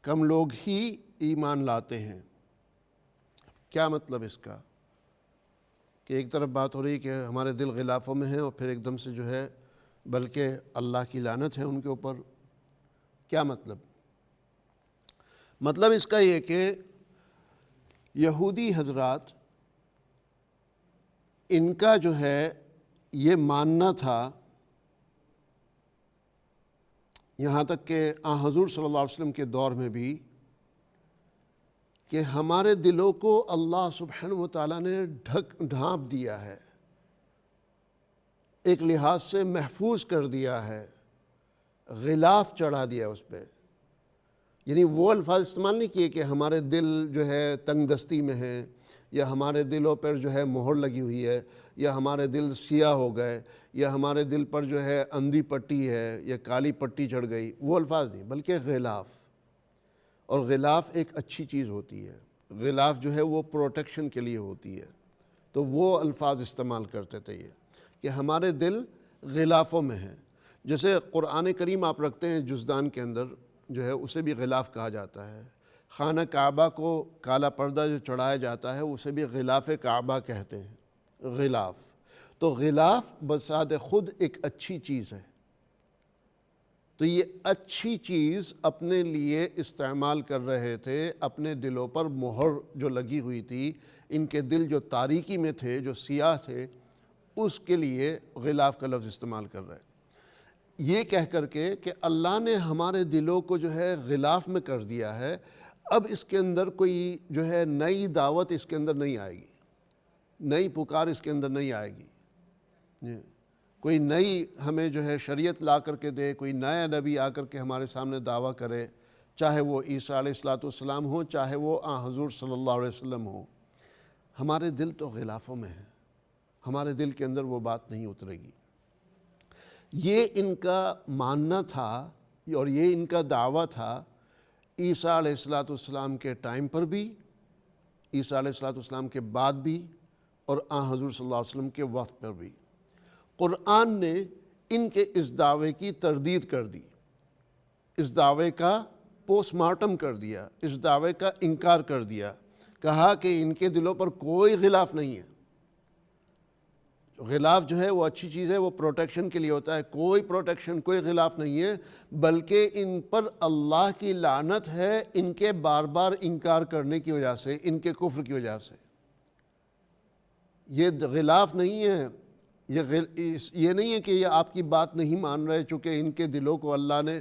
کم لوگ ہی ایمان لاتے ہیں۔ کیا مطلب اس کا؟ کہ ایک طرف بات ہو رہی کہ ہمارے دل غلافوں میں ہیں، اور پھر ایک دم سے جو ہے بلکہ اللہ کی لعنت ہے ان کے اوپر۔ کیا مطلب؟ مطلب اس کا یہ کہ یہودی حضرات، ان کا جو ہے یہ ماننا تھا، یہاں تک کہ حضور صلی اللہ علیہ وسلم کے دور میں بھی، کہ ہمارے دلوں کو اللہ سبحانہ و تعالیٰ نے ڈھانپ دیا ہے، ایک لحاظ سے محفوظ کر دیا ہے، غلاف چڑھا دیا اس پہ۔ یعنی وہ الفاظ استعمال نہیں کیے کہ ہمارے دل جو ہے تنگ دستی میں ہیں، یا ہمارے دلوں پر جو ہے مہر لگی ہوئی ہے، یا ہمارے دل سیاہ ہو گئے، یا ہمارے دل پر جو ہے اندھی پٹی ہے یا کالی پٹی چڑھ گئی، وہ الفاظ نہیں، بلکہ غلاف۔ اور غلاف ایک اچھی چیز ہوتی ہے، غلاف جو ہے وہ پروٹیکشن کے لیے ہوتی ہے، تو وہ الفاظ استعمال کرتے تھے یہ، کہ ہمارے دل غلافوں میں ہیں۔ جیسے قرآن کریم آپ رکھتے ہیں جزدان کے اندر، جو ہے اسے بھی غلاف کہا جاتا ہے۔ خانہ کعبہ کو کالا پردہ جو چڑھایا جاتا ہے اسے بھی غلاف کعبہ کہتے ہیں، غلاف۔ تو غلاف بذات خود ایک اچھی چیز ہے، تو یہ اچھی چیز اپنے لیے استعمال کر رہے تھے، اپنے دلوں پر مہر جو لگی ہوئی تھی، ان کے دل جو تاریکی میں تھے، جو سیاہ تھے، اس کے لیے غلاف کا لفظ استعمال کر رہے ہیں، یہ کہہ کر کے کہ اللہ نے ہمارے دلوں کو جو ہے غلاف میں کر دیا ہے، اب اس کے اندر کوئی جو ہے نئی دعوت اس کے اندر نہیں آئے گی، نئی پکار اس کے اندر نہیں آئے گی، کوئی نئی ہمیں جو ہے شریعت لا کر کے دے، کوئی نیا نبی آ کر کے ہمارے سامنے دعویٰ کرے، چاہے وہ عیسیٰ علیہ السلام ہوں، چاہے وہ حضور صلی اللہ علیہ وسلم ہوں، ہمارے دل تو غلافوں میں ہیں، ہمارے دل کے اندر وہ بات نہیں اترے گی۔ یہ ان کا ماننا تھا اور یہ ان کا دعویٰ تھا عیسیٰ علیہ السلام کے ٹائم پر بھی، عیسیٰ علیہ السلام کے بعد بھی، اور حضور صلی اللہ علیہ وسلم کے وقت پر بھی۔ قرآن نے ان کے اس دعوے کی تردید کر دی، اس دعوے کا پوسٹ مارٹم کر دیا، اس دعوے کا انکار کر دیا، کہا کہ ان کے دلوں پر کوئی غلاف نہیں ہے۔ غلاف جو ہے وہ اچھی چیز ہے، وہ پروٹیکشن کے لیے ہوتا ہے، کوئی پروٹیکشن، کوئی غلاف نہیں ہے، بلکہ ان پر اللہ کی لعنت ہے ان کے بار بار انکار کرنے کی وجہ سے، ان کے کفر کی وجہ سے۔ یہ غلاف نہیں ہے، یہ نہیں ہے کہ یہ آپ کی بات نہیں مان رہے، چونکہ ان کے دلوں کو اللہ نے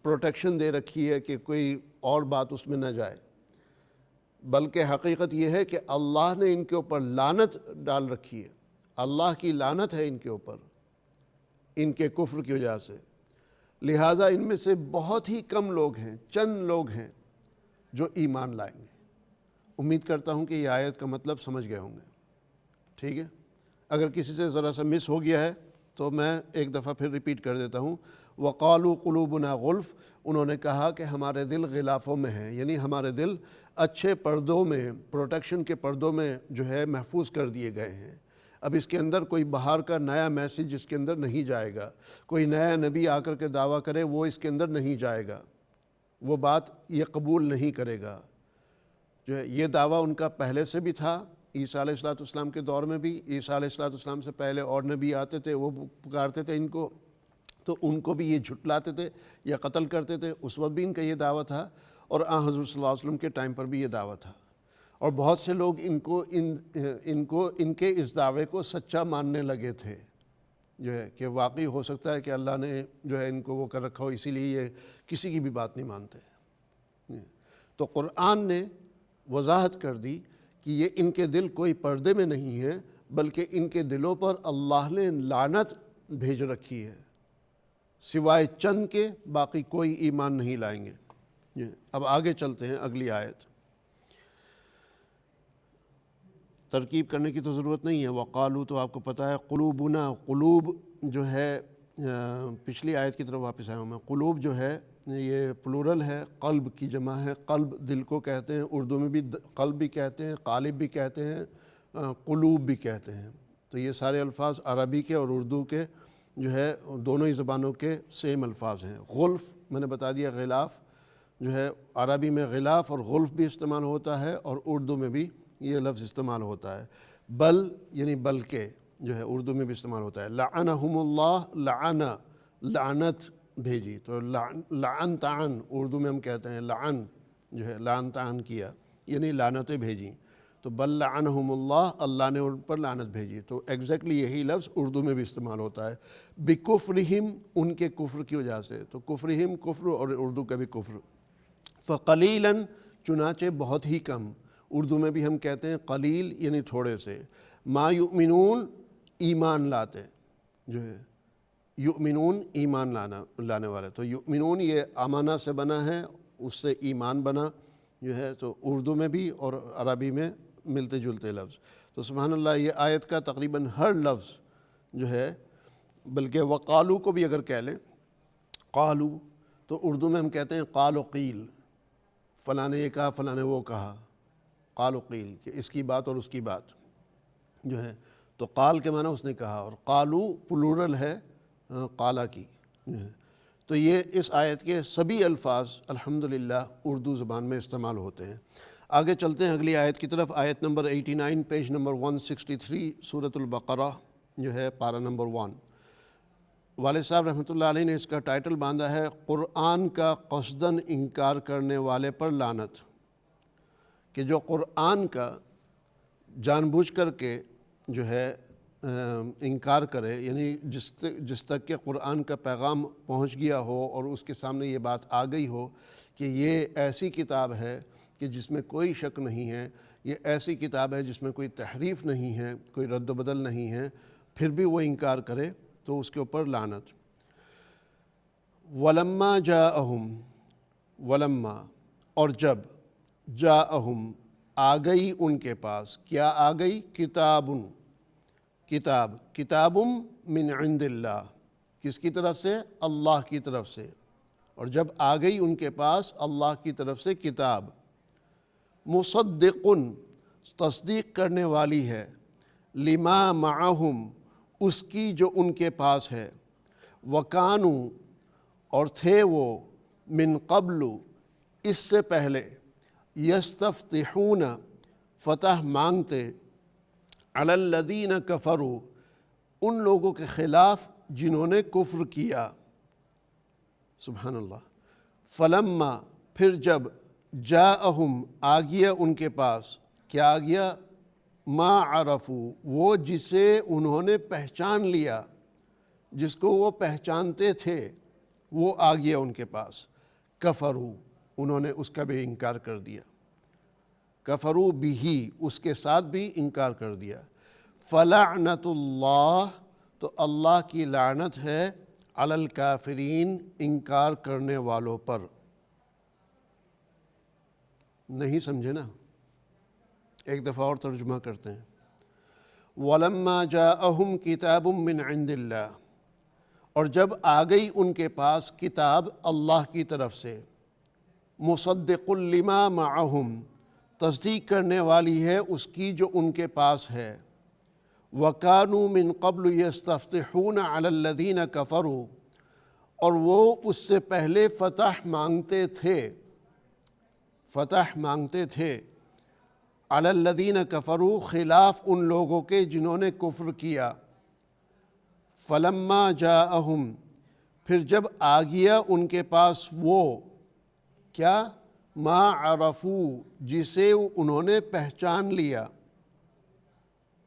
پروٹیکشن دے رکھی ہے کہ کوئی اور بات اس میں نہ جائے، بلکہ حقیقت یہ ہے کہ اللہ نے ان کے اوپر لعنت ڈال رکھی ہے، اللہ کی لعنت ہے ان کے اوپر، ان کے کفر کی وجہ سے۔ لہٰذا ان میں سے بہت ہی کم لوگ ہیں، چند لوگ ہیں جو ایمان لائیں گے۔ امید کرتا ہوں کہ یہ آیت کا مطلب سمجھ گئے ہوں گے، ٹھیک ہے؟ اگر کسی سے ذرا سا مس ہو گیا ہے تو میں ایک دفعہ پھر ریپیٹ کر دیتا ہوں۔ وَقَالُوا قُلُوبُنَا غُلْف، انہوں نے کہا کہ ہمارے دل غلافوں میں ہیں، یعنی ہمارے دل اچھے پردوں میں، پروٹیکشن کے پردوں میں جو ہے محفوظ کر دیے گئے ہیں۔ اب اس کے اندر کوئی باہر کا نیا میسیج اس کے اندر نہیں جائے گا، کوئی نیا نبی آ کر کے دعویٰ کرے وہ اس کے اندر نہیں جائے گا، وہ بات یہ قبول نہیں کرے گا۔ جو ہے یہ دعویٰ ان کا پہلے سے بھی تھا، عیسیٰ علیہ السلام کے دور میں بھی، عیسیٰ علیہ السلام سے پہلے اور نبی آتے تھے، وہ پکارتے تھے ان کو، تو ان کو بھی یہ جھٹلاتے تھے یا قتل کرتے تھے، اس وقت بھی ان کا یہ دعویٰ تھا، اور حضور صلی اللہ علیہ وسلم کے ٹائم پر بھی یہ دعویٰ تھا۔ اور بہت سے لوگ ان کے اس دعوے کو سچا ماننے لگے تھے، جو ہے کہ واقعی ہو سکتا ہے کہ اللہ نے جو ہے ان کو وہ کر رکھا ہو، اسی لیے یہ کسی کی بھی بات نہیں مانتے۔ تو قرآن نے وضاحت کر دی کہ یہ ان کے دل کوئی پردے میں نہیں ہے، بلکہ ان کے دلوں پر اللہ نے لعنت بھیج رکھی ہے، سوائے چند کے باقی کوئی ایمان نہیں لائیں گے۔ اب آگے چلتے ہیں اگلی آیت۔ ترکیب کرنے کی تو ضرورت نہیں ہے، وقالو تو آپ کو پتہ ہے، قلوبنا، قلوب جو ہے پچھلی آیت کی طرف واپس آیا ہوں میں، قلوب جو ہے یہ پلورل ہے، قلب کی جمع ہے، قلب دل کو کہتے ہیں، اردو میں بھی قلب بھی کہتے ہیں، قالب بھی کہتے ہیں، قلوب بھی کہتے ہیں۔ تو یہ سارے الفاظ عربی کے اور اردو کے جو ہے دونوں ہی زبانوں کے سیم الفاظ ہیں۔ غلف میں نے بتا دیا، غلاف جو ہے عربی میں غلاف اور غلف بھی استعمال ہوتا ہے، اور اردو میں بھی یہ لفظ استعمال ہوتا ہے۔ بل یعنی بلکہ جو ہے اردو میں بھی استعمال ہوتا ہے۔ لعنہم اللہ، لعن لعنت بھیجی، تو لعن تعن اردو میں ہم کہتے ہیں، لعن جو ہے لعن تعن کیا، یعنی لعنتیں بھیجیں، تو بل لعنہم اللہ، اللہ نے ان پر لعنت بھیجی، تو ایگزیکٹلی یہی لفظ اردو میں بھی استعمال ہوتا ہے۔ بکفرہم، ان کے کفر کی وجہ سے، تو کفرہم کفر اور اردو کا بھی کفر۔ فقلیلاً، چنانچہ بہت ہی کم، اردو میں بھی ہم کہتے ہیں قلیل یعنی تھوڑے سے، ما یؤمنون ایمان لاتے، جو ہے یؤمنون ایمان لانے والے، تو یؤمنون یہ آمنہ سے بنا ہے، اس سے ایمان بنا جو ہے، تو اردو میں بھی اور عربی میں ملتے جلتے لفظ۔ تو سبحان اللہ، یہ آیت کا تقریباً ہر لفظ جو ہے، بلکہ وقالو کو بھی اگر کہہ لیں، قالو تو اردو میں ہم کہتے ہیں قال و قیل، فلاں نے یہ کہا، فلاں نے وہ کہا، قال و قیل، کہ اس کی بات اور اس کی بات جو ہے، تو قال کے معنی اس نے کہا، اور قالو پلورل ہے قالا کی۔ تو یہ اس آیت کے سبھی الفاظ الحمدللہ اردو زبان میں استعمال ہوتے ہیں۔ آگے چلتے ہیں اگلی آیت کی طرف، آیت نمبر 89، پیج نمبر 163، سورۃ البقرہ جو ہے پارہ نمبر 1۔ والد صاحب رحمۃ اللہ علیہ نے اس کا ٹائٹل باندھا ہے، قرآن کا قصداً انکار کرنے والے پر لعنت، کہ جو قرآن کا جان بوجھ کر کے جو ہے انکار کرے، یعنی جس تک کہ قرآن کا پیغام پہنچ گیا ہو اور اس کے سامنے یہ بات آ گئی ہو کہ یہ ایسی کتاب ہے کہ جس میں کوئی شک نہیں ہے یہ ایسی کتاب ہے جس میں کوئی تحریف نہیں ہے، کوئی رد و بدل نہیں ہے، پھر بھی وہ انکار کرے تو اس کے اوپر لعنت۔ وَلَمَّا جَاءَهُمْ، وَلَمَّا اور جب، جَاءَهُمْ آ گئی ان کے پاس، کیا آ گئی؟ کتابٌ، کتاب، کتاب من عند اللہ، کس کی طرف سے؟ اللہ کی طرف سے۔ اور جب آ گئی ان کے پاس اللہ کی طرف سے کتاب، مصدق، تصدیق کرنے والی ہے، لما معہم، اس کی جو ان کے پاس ہے، وکانوا اور تھے وہ، من قبل اس سے پہلے، یستفتحون فتح مانگتے، علی الذین کفروا ان لوگوں کے خلاف جنہوں نے کفر کیا، سبحان اللہ۔ فلما پھر جب، جاءہم آ گیا ان کے پاس، کیا آ گیا؟ ما عرفوا وہ جسے انہوں نے پہچان لیا، جس کو وہ پہچانتے تھے وہ آ گیا ان کے پاس، کفروا انہوں نے اس کا بھی انکار کر دیا، کفروا بہ اس کے ساتھ بھی انکار کر دیا۔ فلعنت اللہ تو اللہ کی لعنت ہے، علی الکافرین انکار کرنے والوں پر۔ نہیں سمجھے نا؟ ایک دفعہ اور ترجمہ کرتے ہیں۔ وَلَمَّا جَاءَهُمْ كِتَابٌ مِّنْ عِنْدِ اللَّهِ اور جب آ گئی ان کے پاس کتاب اللہ کی طرف سے، مصدق لما معہم تصدیق کرنے والی ہے اس کی جو ان کے پاس ہے، وَكَانُوا مِن قَبْلُ يَسْتَفْتِحُونَ عَلَى الَّذِينَ كَفَرُوا اور وہ اس سے پہلے فتح مانگتے تھے، فتح مانگتے تھے، علی الذین کفروا خلاف ان لوگوں کے جنہوں نے کفر کیا۔ فلما جاءہم پھر جب آ گیا ان کے پاس وہ، کیا؟ ما عرفوا جسے انہوں نے پہچان لیا،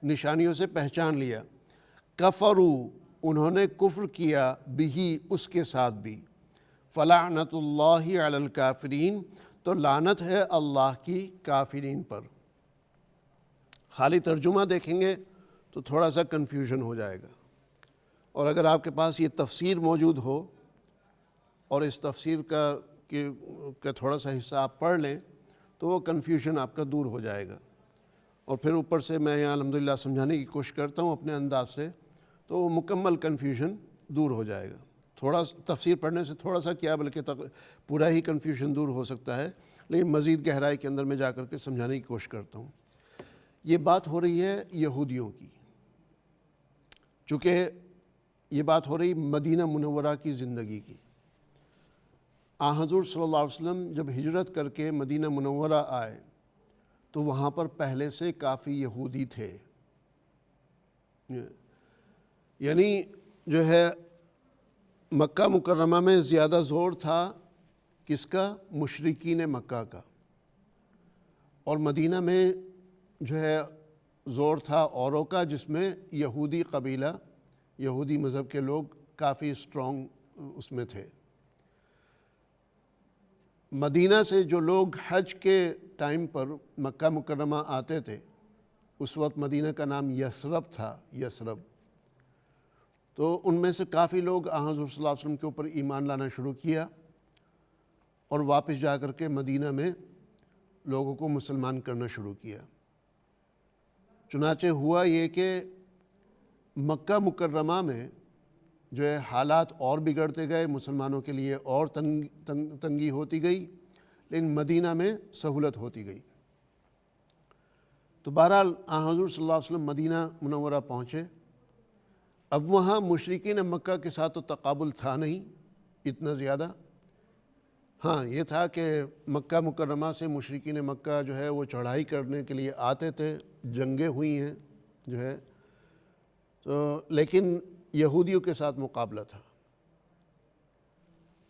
نشانیوں سے پہچان لیا، کفروا انہوں نے کفر کیا، بہی اس کے ساتھ بھی، فلعنت اللہ علی الکافرین تو لعنت ہے اللہ کی کافرین پر۔ خالی ترجمہ دیکھیں گے تو تھوڑا سا کنفیوژن ہو جائے گا، اور اگر آپ کے پاس یہ تفسیر موجود ہو اور اس تفسیر کا تھوڑا سا حصہ آپ پڑھ لیں تو وہ کنفیوژن آپ کا دور ہو جائے گا۔ اور پھر اوپر سے میں یہاں الحمدللہ سمجھانے کی کوشش کرتا ہوں اپنے انداز سے، تو وہ مکمل کنفیوژن دور ہو جائے گا۔ تھوڑا تفسیر پڑھنے سے تھوڑا سا کیا بلکہ پورا ہی کنفیوژن دور ہو سکتا ہے، لیکن مزید گہرائی کے اندر میں جا کر کے سمجھانے کی کوشش کرتا ہوں۔ یہ بات ہو رہی ہے یہودیوں کی، چونکہ یہ بات ہو رہی مدینہ منورہ کی زندگی کی۔ حضور صلی اللہ علیہ وسلم جب ہجرت کر کے مدینہ منورہ آئے تو وہاں پر پہلے سے کافی یہودی تھے، یعنی جو ہے مکہ مکرمہ میں زیادہ زور تھا کس کا؟ مشرکین مکہ کا، اور مدینہ میں جو ہے زور تھا اوروں کا، جس میں یہودی قبیلہ، یہودی مذہب کے لوگ کافی اسٹرانگ اس میں تھے۔ مدینہ سے جو لوگ حج کے ٹائم پر مکہ مکرمہ آتے تھے، اس وقت مدینہ کا نام یثرب تھا، یثرب، تو ان میں سے کافی لوگ حضور صلی اللہ علیہ وسلم کے اوپر ایمان لانا شروع کیا، اور واپس جا کر کے مدینہ میں لوگوں کو مسلمان کرنا شروع کیا۔ چنانچہ ہوا یہ کہ مکہ مکرمہ میں جو ہے حالات اور بگڑتے گئے، مسلمانوں کے لیے اور تنگی ہوتی گئی، لیکن مدینہ میں سہولت ہوتی گئی۔ تو بہرحال حضور صلی اللہ علیہ وسلم مدینہ منورہ پہنچے۔ اب وہاں مشرکین مکہ کے ساتھ تو تقابل تھا نہیں اتنا زیادہ، ہاں یہ تھا کہ مکہ مکرمہ سے مشرکین مکہ جو ہے وہ چڑھائی کرنے کے لیے آتے تھے، جنگیں ہوئی ہیں جو ہے، تو لیکن یہودیوں کے ساتھ مقابلہ تھا۔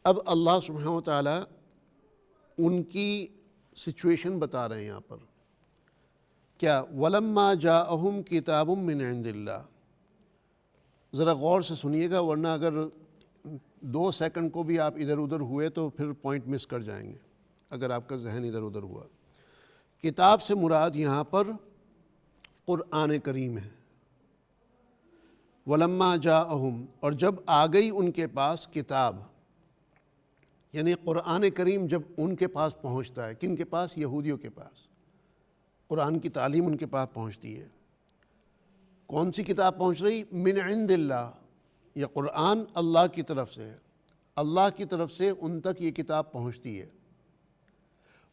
اب اللہ سبحانہ و تعالیٰ ان کی سچویشن بتا رہے ہیں یہاں پر، کیا؟ وَلَمَّا جَاءَهُمْ كِتَابٌ مِّنْ عِنْدِ اللَّهِ، ذرا غور سے سنیے گا، ورنہ اگر 2 سیکنڈ کو بھی آپ ادھر ادھر ہوئے تو پھر پوائنٹ مس کر جائیں گے اگر آپ کا ذہن ادھر ادھر ہوا۔ کتاب سے مراد یہاں پر قرآن کریم ہے۔ وَلَمَّا جَاءَهُمْ، اور جب آ گئی ان کے پاس کتاب، یعنی قرآن کریم جب ان کے پاس پہنچتا ہے، کن کے پاس؟ یہودیوں کے پاس۔ قرآن کی تعلیم ان کے پاس پہنچتی ہے۔ کون سی کتاب پہنچ رہی؟ من عند اللہ، یہ قرآن اللہ کی طرف سے ہے، اللہ کی طرف سے ان تک یہ کتاب پہنچتی ہے۔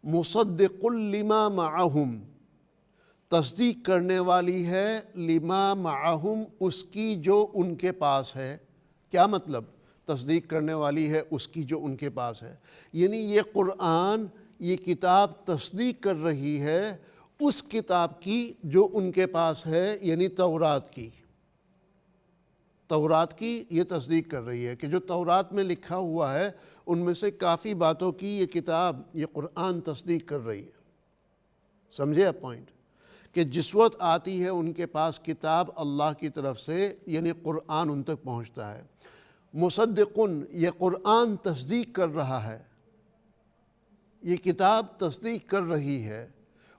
مصدق لما معہم، تصدیق کرنے والی ہے لما معہم، اس کی جو ان کے پاس ہے۔ کیا مطلب؟ تصدیق کرنے والی ہے اس کی جو ان کے پاس ہے، یعنی یہ قرآن، یہ کتاب تصدیق کر رہی ہے اس کتاب کی جو ان کے پاس ہے، یعنی تورات کی۔ تورات کی یہ تصدیق کر رہی ہے کہ جو تورات میں لکھا ہوا ہے ان میں سے کافی باتوں کی یہ کتاب، یہ قرآن تصدیق کر رہی ہے۔ سمجھے اب پوائنٹ؟ کہ جس وقت آتی ہے ان کے پاس کتاب اللہ کی طرف سے، یعنی قرآن ان تک پہنچتا ہے۔ مصدقن، یہ قرآن تصدیق کر رہا ہے، یہ کتاب تصدیق کر رہی ہے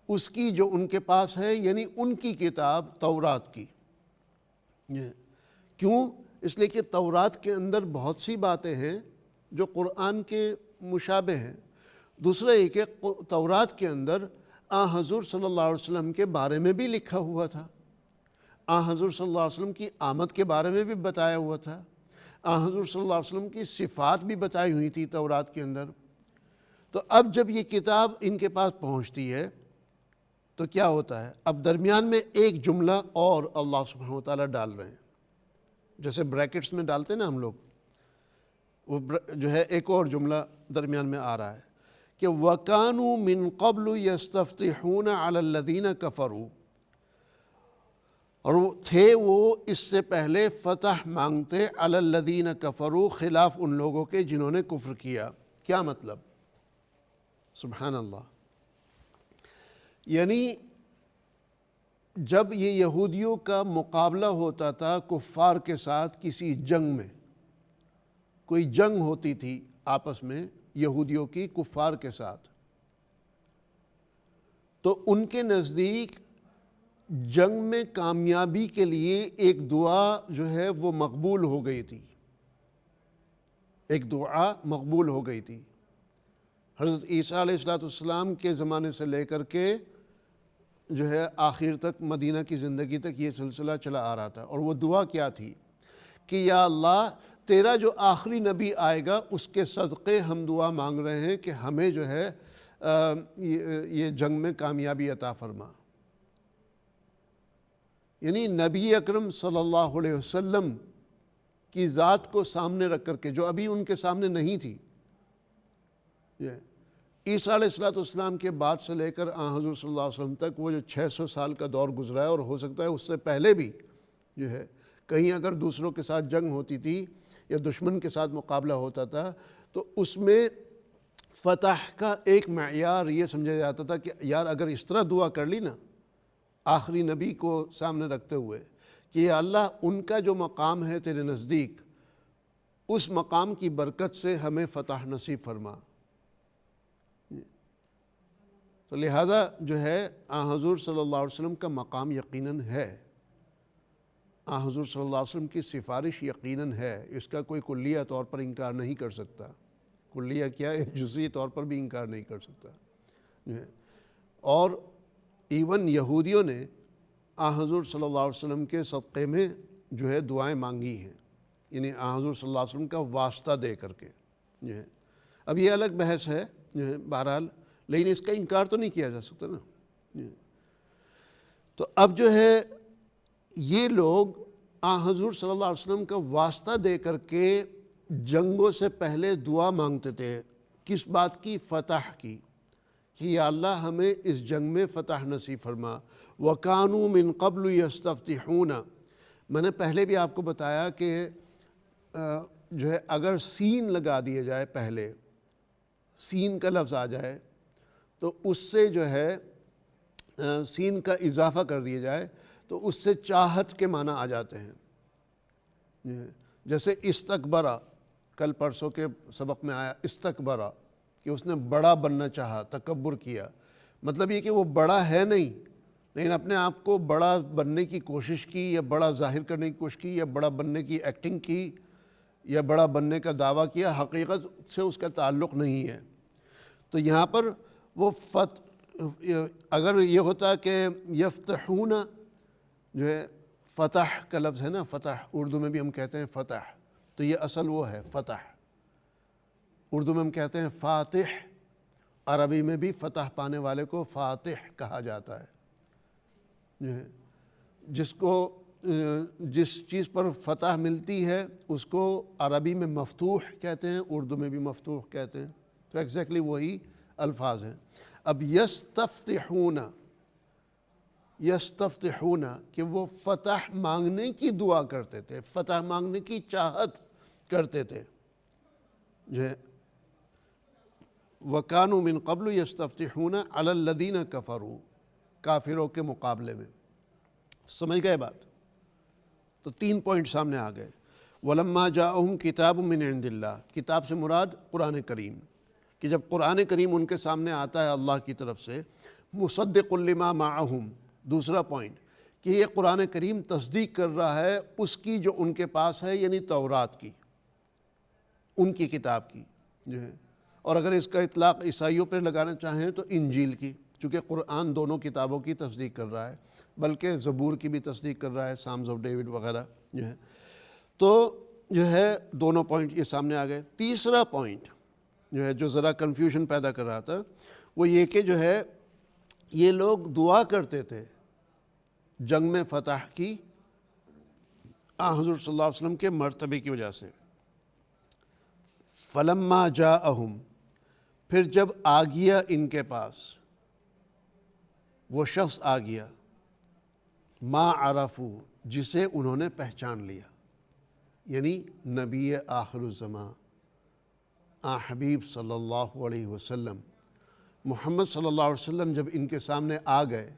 اس کی جو ان کے پاس ہے، یعنی ان کی کتاب تورات کی۔ کیوں؟ اس لیے کہ تورات کے اندر بہت سی باتیں ہیں جو قرآن کے مشابہ ہیں۔ دوسرا یہ کہ تورات کے اندر حضور صلی اللہ علیہ وسلم کے بارے میں بھی لکھا ہوا تھا، حضور صلی اللہ علیہ وسلم کی آمد کے بارے میں بھی بتایا ہوا تھا، حضور صلی اللہ علیہ وسلم کی صفات بھی بتائی ہوئی تھی تورات کے اندر۔ تو اب جب یہ کتاب ان کے پاس پہنچتی ہے تو کیا ہوتا ہے؟ اب درمیان میں ایک جملہ اور اللہ سبحانہ وتعالیٰ ڈال رہے ہیں، جیسے بریکٹس میں ڈالتے ہیں نا ہم لوگ، وہ جو ہے ایک اور جملہ درمیان میں آ رہا ہے کہ وَكَانُوا مِن قَبْلُ يَسْتَفْتِحُونَ عَلَى الَّذِينَ كَفَرُوا، اور وہ اس سے پہلے فتح مانگتے علی الذین کفروا، خلاف ان لوگوں کے جنہوں نے کفر کیا۔ کیا مطلب؟ سبحان اللہ، یعنی جب یہ یہودیوں کا مقابلہ ہوتا تھا کفار کے ساتھ کسی جنگ میں، کوئی جنگ ہوتی تھی آپس میں یہودیوں کی کفار کے ساتھ، تو ان کے نزدیک جنگ میں کامیابی کے لیے ایک دعا جو ہے وہ مقبول ہو گئی تھی، ایک دعا مقبول ہو گئی تھی۔ حضرت عیسیٰ علیہ السلام کے زمانے سے لے کر کے جو ہے آخر تک مدینہ کی زندگی تک یہ سلسلہ چلا آ رہا تھا، اور وہ دعا کیا تھی کہ یا اللہ تیرا جو آخری نبی آئے گا اس کے صدقے ہم دعا مانگ رہے ہیں کہ ہمیں جو ہے یہ جنگ میں کامیابی عطا فرما۔ یعنی نبی اکرم صلی اللہ علیہ وسلم کی ذات کو سامنے رکھ کر کے، جو ابھی ان کے سامنے نہیں تھی، عیسیٰ علیہ السلام کے بعد سے لے کر حضور صلی اللہ علیہ وسلم تک وہ جو 600 سال کا دور گزرا ہے، اور ہو سکتا ہے اس سے پہلے بھی جو ہے کہیں اگر دوسروں کے ساتھ جنگ ہوتی تھی یا دشمن کے ساتھ مقابلہ ہوتا تھا تو اس میں فتح کا ایک معیار یہ سمجھا جاتا تھا کہ یار اگر اس طرح دعا کر لی نا آخری نبی کو سامنے رکھتے ہوئے کہ یا اللہ ان کا جو مقام ہے تیرے نزدیک، اس مقام کی برکت سے ہمیں فتح نصیب فرما۔ تو لہذا جو ہے حضور صلی اللہ علیہ وسلم کا مقام یقیناً ہے، حضور صلی اللہ علیہ وسلم کی سفارش یقیناً ہے، اس کا کوئی کلیہ طور پر انکار نہیں کر سکتا، کلیہ کیا ہے جزئی طور پر بھی انکار نہیں کر سکتا۔ اور ایون یہودیوں نے حضور صلی اللہ علیہ وسلم کے صدقے میں جو ہے دعائیں مانگی ہیں، یعنی حضور صلی اللہ علیہ وسلم کا واسطہ دے کر کے جو ہے۔ اب یہ الگ بحث ہے جو ہے بہرحال، لیکن اس کا انکار تو نہیں کیا جا سکتا نا۔ تو اب جو ہے یہ لوگ حضور صلی اللہ علیہ وسلم کا واسطہ دے کر کے جنگوں سے پہلے دعا مانگتے تھے، کس بات کی؟ فتح کی، کہ یا اللہ ہمیں اس جنگ میں فتح نصیب فرما۔ وَكَانُوا مِن قَبْلُ يَسْتَفْتِحُونَ، میں نے پہلے بھی آپ کو بتایا کہ جو ہے اگر سین لگا دیا جائے، پہلے سین کا لفظ آ جائے تو اس سے جو ہے سین کا اضافہ کر دیا جائے تو اس سے چاہت کے معنی آ جاتے ہیں۔ جیسے استکبرا، کل پرسوں کے سبق میں آیا استکبرا، کہ اس نے بڑا بننا چاہا، تکبر کیا، مطلب یہ کہ وہ بڑا ہے نہیں، لیکن اپنے آپ کو بڑا بننے کی کوشش کی یا بڑا ظاہر کرنے کی کوشش کی یا بڑا بننے کی ایکٹنگ کی یا بڑا بننے کا دعویٰ کیا، حقیقت سے اس کا تعلق نہیں ہے۔ تو یہاں پر وہ اگر یہ ہوتا کہ یفتحون جو ہے فتح کا لفظ ہے نا، فتح اردو میں بھی ہم کہتے ہیں فتح، تو یہ اصل وہ ہے فتح، اردو میں ہم کہتے ہیں فاتح، عربی میں بھی فتح پانے والے کو فاتح کہا جاتا ہے، جو ہے جس کو جس چیز پر فتح ملتی ہے اس کو عربی میں مفتوح کہتے ہیں، اردو میں بھی مفتوح کہتے ہیں، تو ایگزیکٹلی وہی الفاظ ہیں۔ اب یستفتحون، یستفتحون کہ وہ فتح مانگنے کی دعا کرتے تھے، فتح مانگنے کی چاہت کرتے تھے، جو ہے وَكَانُوا مِن قَبْلُ يَسْتَفْتِحُونَ عَلَى الَّذِينَ كَفَرُوا، کافروں کے مقابلے میں۔ سمجھ گئے بات؟ تو 3 پوائنٹ سامنے آ گئے۔ وَلَمَّا جَاءَهُمْ كِتَابٌ مِّنْ عِندِ اللَّهِ، کتاب سے مراد قرآن کریم، کہ جب قرآن کریم ان کے سامنے آتا ہے اللہ کی طرف سے، مُصَدِّقٌ لِّمَا مَعَهُمْ، دوسرا پوائنٹ کہ یہ قرآن کریم تصدیق کر رہا ہے اس کی جو ان کے پاس ہے، یعنی تورات کی، ان کی کتاب کی جو ہے، اور اگر اس کا اطلاق عیسائیوں پر لگانا چاہیں تو انجیل کی، چونکہ قرآن دونوں کتابوں کی تصدیق کر رہا ہے، بلکہ زبور کی بھی تصدیق کر رہا ہے، سامز آف ڈیوڈ وغیرہ جو ہے، تو جو ہے دونوں پوائنٹ یہ سامنے آ گئے۔ تیسرا پوائنٹ جو ہے جو ذرا کنفیوژن پیدا کر رہا تھا وہ یہ کہ جو ہے یہ لوگ دعا کرتے تھے جنگ میں فتح کی حضور صلی اللہ علیہ وسلم کے مرتبے کی وجہ سے۔ فلما جاءہم، پھر جب آ گیا ان کے پاس، وہ شخص آ گیا، ما عرفو، جسے انہوں نے پہچان لیا، یعنی نبی آخر الزمان حبیب صلی اللہ علیہ وسلم، محمد صلی اللہ علیہ وسلم جب ان کے سامنے آ گئے،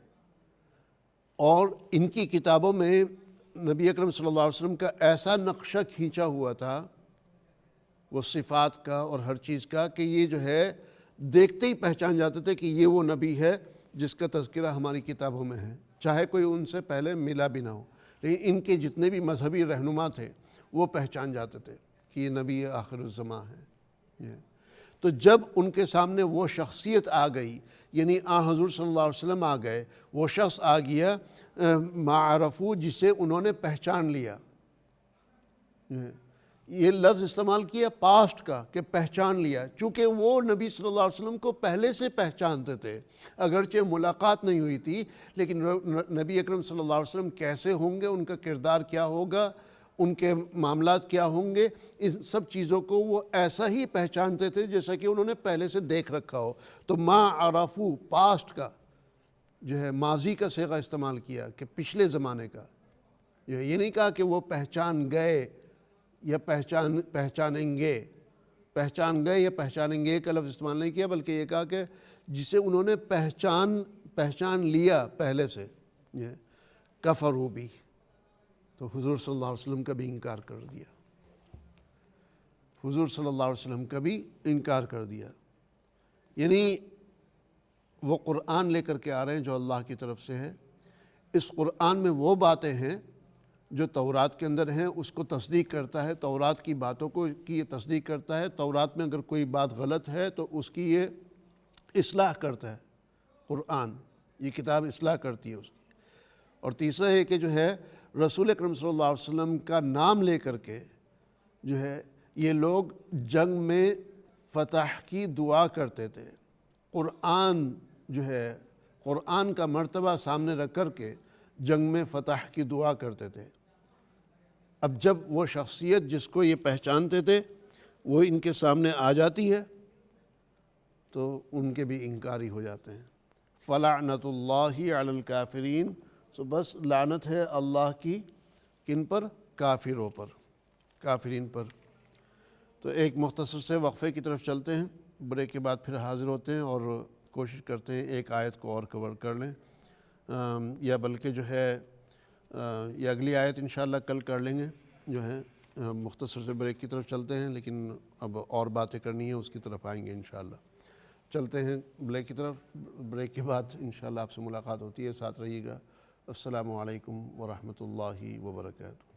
اور ان کی کتابوں میں نبی اکرم صلی اللہ علیہ وسلم کا ایسا نقشہ کھینچا ہوا تھا وہ صفات کا اور ہر چیز کا کہ یہ جو ہے دیکھتے ہی پہچان جاتے تھے کہ یہ وہ نبی ہے جس کا تذکرہ ہماری کتابوں میں ہے، چاہے کوئی ان سے پہلے ملا بھی نہ ہو، لیکن ان کے جتنے بھی مذہبی رہنما تھے وہ پہچان جاتے تھے کہ یہ نبی آخر الزمان ہے۔ تو جب ان کے سامنے وہ شخصیت آ گئی، یعنی حضور صلی اللہ علیہ وسلم آ گئے، وہ شخص آ گیا ما عرفو، جسے انہوں نے پہچان لیا، یہ لفظ استعمال کیا پاسٹ کا کہ پہچان لیا، چونکہ وہ نبی صلی اللہ علیہ وسلم کو پہلے سے پہچانتے تھے، اگرچہ ملاقات نہیں ہوئی تھی، لیکن نبی اکرم صلی اللہ علیہ وسلم کیسے ہوں گے، ان کا کردار کیا ہوگا، ان کے معاملات کیا ہوں گے، اس سب چیزوں کو وہ ایسا ہی پہچانتے تھے جیسا کہ انہوں نے پہلے سے دیکھ رکھا ہو۔ تو ما عرفو پاسٹ کا جو ہے ماضی کا صیغہ استعمال کیا کہ پچھلے زمانے کا، یہ نہیں کہا کہ وہ پہچان گئے یا پہچانیں گے، پہچان گئے یا پہچانیں گے کا لفظ استعمال نہیں کیا، بلکہ یہ کہا کہ جسے انہوں نے پہچان لیا پہلے سے، یہ کفروا بھی، تو حضور صلی اللہ علیہ وسلم کا بھی انکار کر دیا، حضور صلی اللہ علیہ وسلم کا بھی انکار کر دیا، یعنی وہ قرآن لے کر کے آ رہے ہیں جو اللہ کی طرف سے ہے، اس قرآن میں وہ باتیں ہیں جو تورات کے اندر ہیں، اس کو تصدیق کرتا ہے، تورات کی باتوں کو کی یہ تصدیق کرتا ہے، تورات میں اگر کوئی بات غلط ہے تو اس کی یہ اصلاح کرتا ہے، قرآن یہ کتاب اصلاح کرتی ہے اس کی۔ اور تیسرا ہے کہ جو ہے رسول اکرم صلی اللہ علیہ وسلم کا نام لے کر کے جو ہے یہ لوگ جنگ میں فتح کی دعا کرتے تھے، قرآن جو ہے قرآن کا مرتبہ سامنے رکھ کر کے جنگ میں فتح کی دعا کرتے تھے۔ اب جب وہ شخصیت جس کو یہ پہچانتے تھے وہ ان کے سامنے آ جاتی ہے تو ان کے بھی انکاری ہو جاتے ہیں۔ فَلَعْنَةُ اللَّهِ عَلَى الْكَافِرِينَ، سو بس لعنت ہے اللہ کی کن پر؟ کافروں پر، کافرین پر۔ تو ایک مختصر سے وقفے کی طرف چلتے ہیں، بریک کے بعد پھر حاضر ہوتے ہیں اور کوشش کرتے ہیں ایک آیت کو اور کور کر لیں، یا بلکہ جو ہے یہ اگلی آیت انشاءاللہ کل کر لیں گے، جو ہے مختصر سے بریک کی طرف چلتے ہیں، لیکن اب اور باتیں کرنی ہیں اس کی طرف آئیں گے انشاءاللہ۔ چلتے ہیں بریک کی طرف. بریک کے بعد انشاءاللہ آپ سے ملاقات ہوتی ہے. ساتھ رہیے گا. السلام علیکم ورحمۃ اللہ وبرکاتہ.